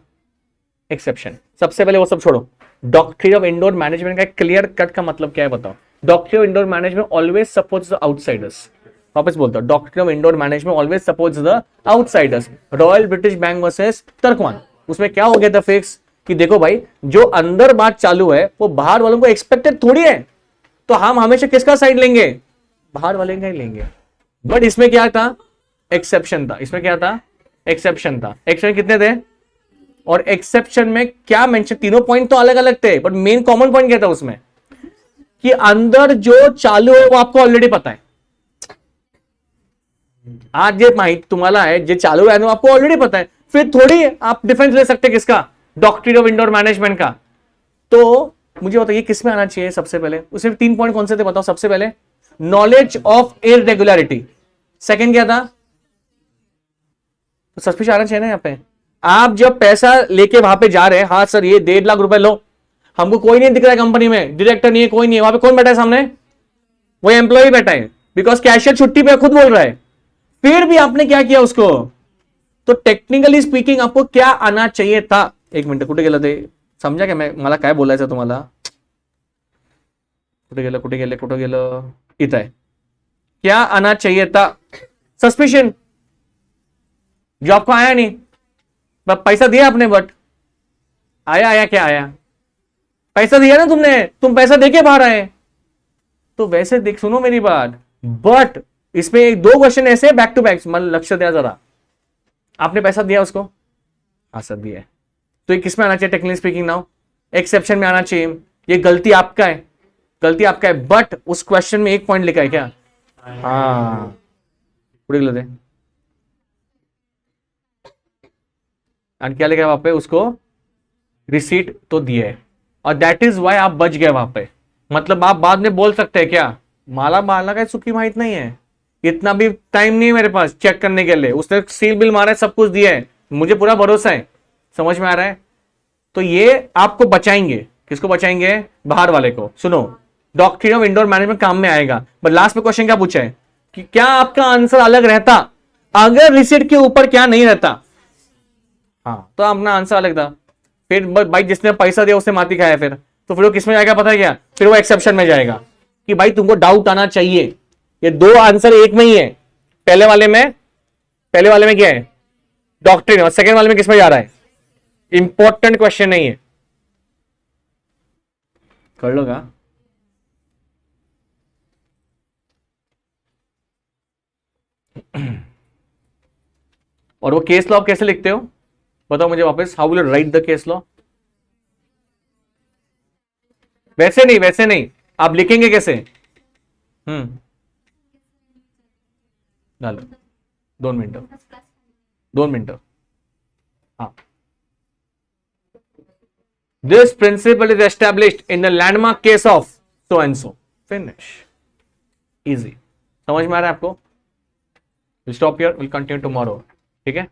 एक्सेप्शन। सबसे पहले वो सब छोड़ो, डॉक्ट्रिन ऑफ इंडोर मैनेजमेंट का क्लियर कट का मतलब क्या है बताओ। Doctrine of indoor management always supports the outsiders. वापस बोलता हूं, doctrine of indoor management always supports the outsiders. Royal British bank versus Turquand, उसमें क्या हो गया था फिक्स कि देखो भाई जो अंदर बात चालू है वो बाहर वालों को एक्सपेक्टेड थोड़ी है, तो हम हमेशा किसका साइड लेंगे? बाहर वाले का ही लेंगे। बट इसमें क्या था? एक्सेप्शन था। इसमें क्या था? एक्सेप्शन था। एक्सेप्शन कितने थे? और एक्सेप्शन में क्या मेंशन? तीनों पॉइंट तो अलग अलग थे, बट मेन कॉमन पॉइंट क्या था उसमें? कि अंदर जो चालू है वो आपको ऑलरेडी पता है। आज ये माहिती तुम्हारा है, जो चालू है वो आपको ऑलरेडी पता है, फिर थोड़ी आप डिफेंस ले सकते किसका? डॉक्ट्रिन ऑफ इंडोर मैनेजमेंट का। तो मुझे बताइए किस में आना चाहिए सबसे पहले? उसमें 3 पॉइंट कौन से थे बताओ? सबसे पहले नॉलेज ऑफ इररेगुलरिटी, सेकंड क्या था? तो सस्पिशन आना चाहिए ना यहाँ पे। आप जब पैसा लेके वहां पे जा रहे हैं, हाँ सर ये 1.5 लाख रुपए लो, हमको कोई नहीं दिख रहा है कंपनी में, डायरेक्टर नहीं है, कोई नहीं है, वहां पे कौन बैठा है सामने? वो एम्प्लॉय बैठा है, बिकॉज कैशियर छुट्टी पे खुद बोल रहा है, फिर भी आपने क्या किया उसको? तो टेक्निकली स्पीकिंग आपको क्या आना चाहिए था? 1 मिनट, कुठे गेलं ते? समझा क्या मैं मला काय बोलायचं तुम्हाला? कुठे गेलं इथं आहे। क्या आना चाहिए था? सस्पिशन, जो आपको आया नहीं, पैसा दिया आपने, बट आया क्या आया? पैसा दिया ना तुमने, तुम पैसा देके बाहर आए, तो वैसे देख, सुनो मेरी बात, बट इसमें 2 क्वेश्चन ऐसे बैक टू बैक, मन लक्ष्य दिया जरा। आपने पैसा दिया उसको? हाँ सर दिया। तो ये किस में आना चाहिए टेक्निकली स्पीकिंग? नाउ एक्सेप्शन में आना चाहिए ये गलती आपका है, गलती आपका है, बट उस क्वेश्चन में एक पॉइंट लिखा है क्या? हाँ, पूरी गलत है। एंड क्या लिखा है वहां पे? उसको रिसीट तो दिया है, और दैट इज वाई आप बच गए वहां पे। मतलब आप बाद में बोल सकते हैं क्या, माला माला का सुखी माहित नहीं है, इतना भी टाइम नहीं है मेरे पास चेक करने के लिए, उसने सील बिल मारा है, सब कुछ दिया है, मुझे पूरा भरोसा है। समझ में आ रहा है? तो ये आपको बचाएंगे। किसको बचाएंगे? बाहर वाले को। सुनो, डॉक्ट्रिन ऑफ इंडोर मैनेजमेंट काम में आएगा, बट लास्ट में क्वेश्चन क्या पूछा है कि क्या आपका आंसर अलग रहता अगर रिसीट के ऊपर क्या नहीं रहता? हाँ, तो अपना आंसर अलग था। फिर भाई जिसने पैसा दिया उसने माती खाया, फिर तो फिर वो किस में जाएगा पता है क्या? फिर वो एक्सेप्शन में जाएगा कि भाई तुमको डाउट आना चाहिए, ये दो आंसर एक में ही है। पहले वाले में क्या है? डॉक्ट्रिन। और सेकंड वाले में किस में जा रहा है? इंपॉर्टेंट क्वेश्चन नहीं है। कर लो क्या? और वो केस लॉ आप कैसे लिखते हो बताओ मुझे वापस, how will you right the case law? वैसे नहीं, आप लिखेंगे कैसे? डालो, 2 मिनट, 2 मिनट। हाँ, this principle is established in the landmark case of so and so. Finish, easy. समझ में आ रहा है आपको? Will stop here, will continue tomorrow. ठीक है।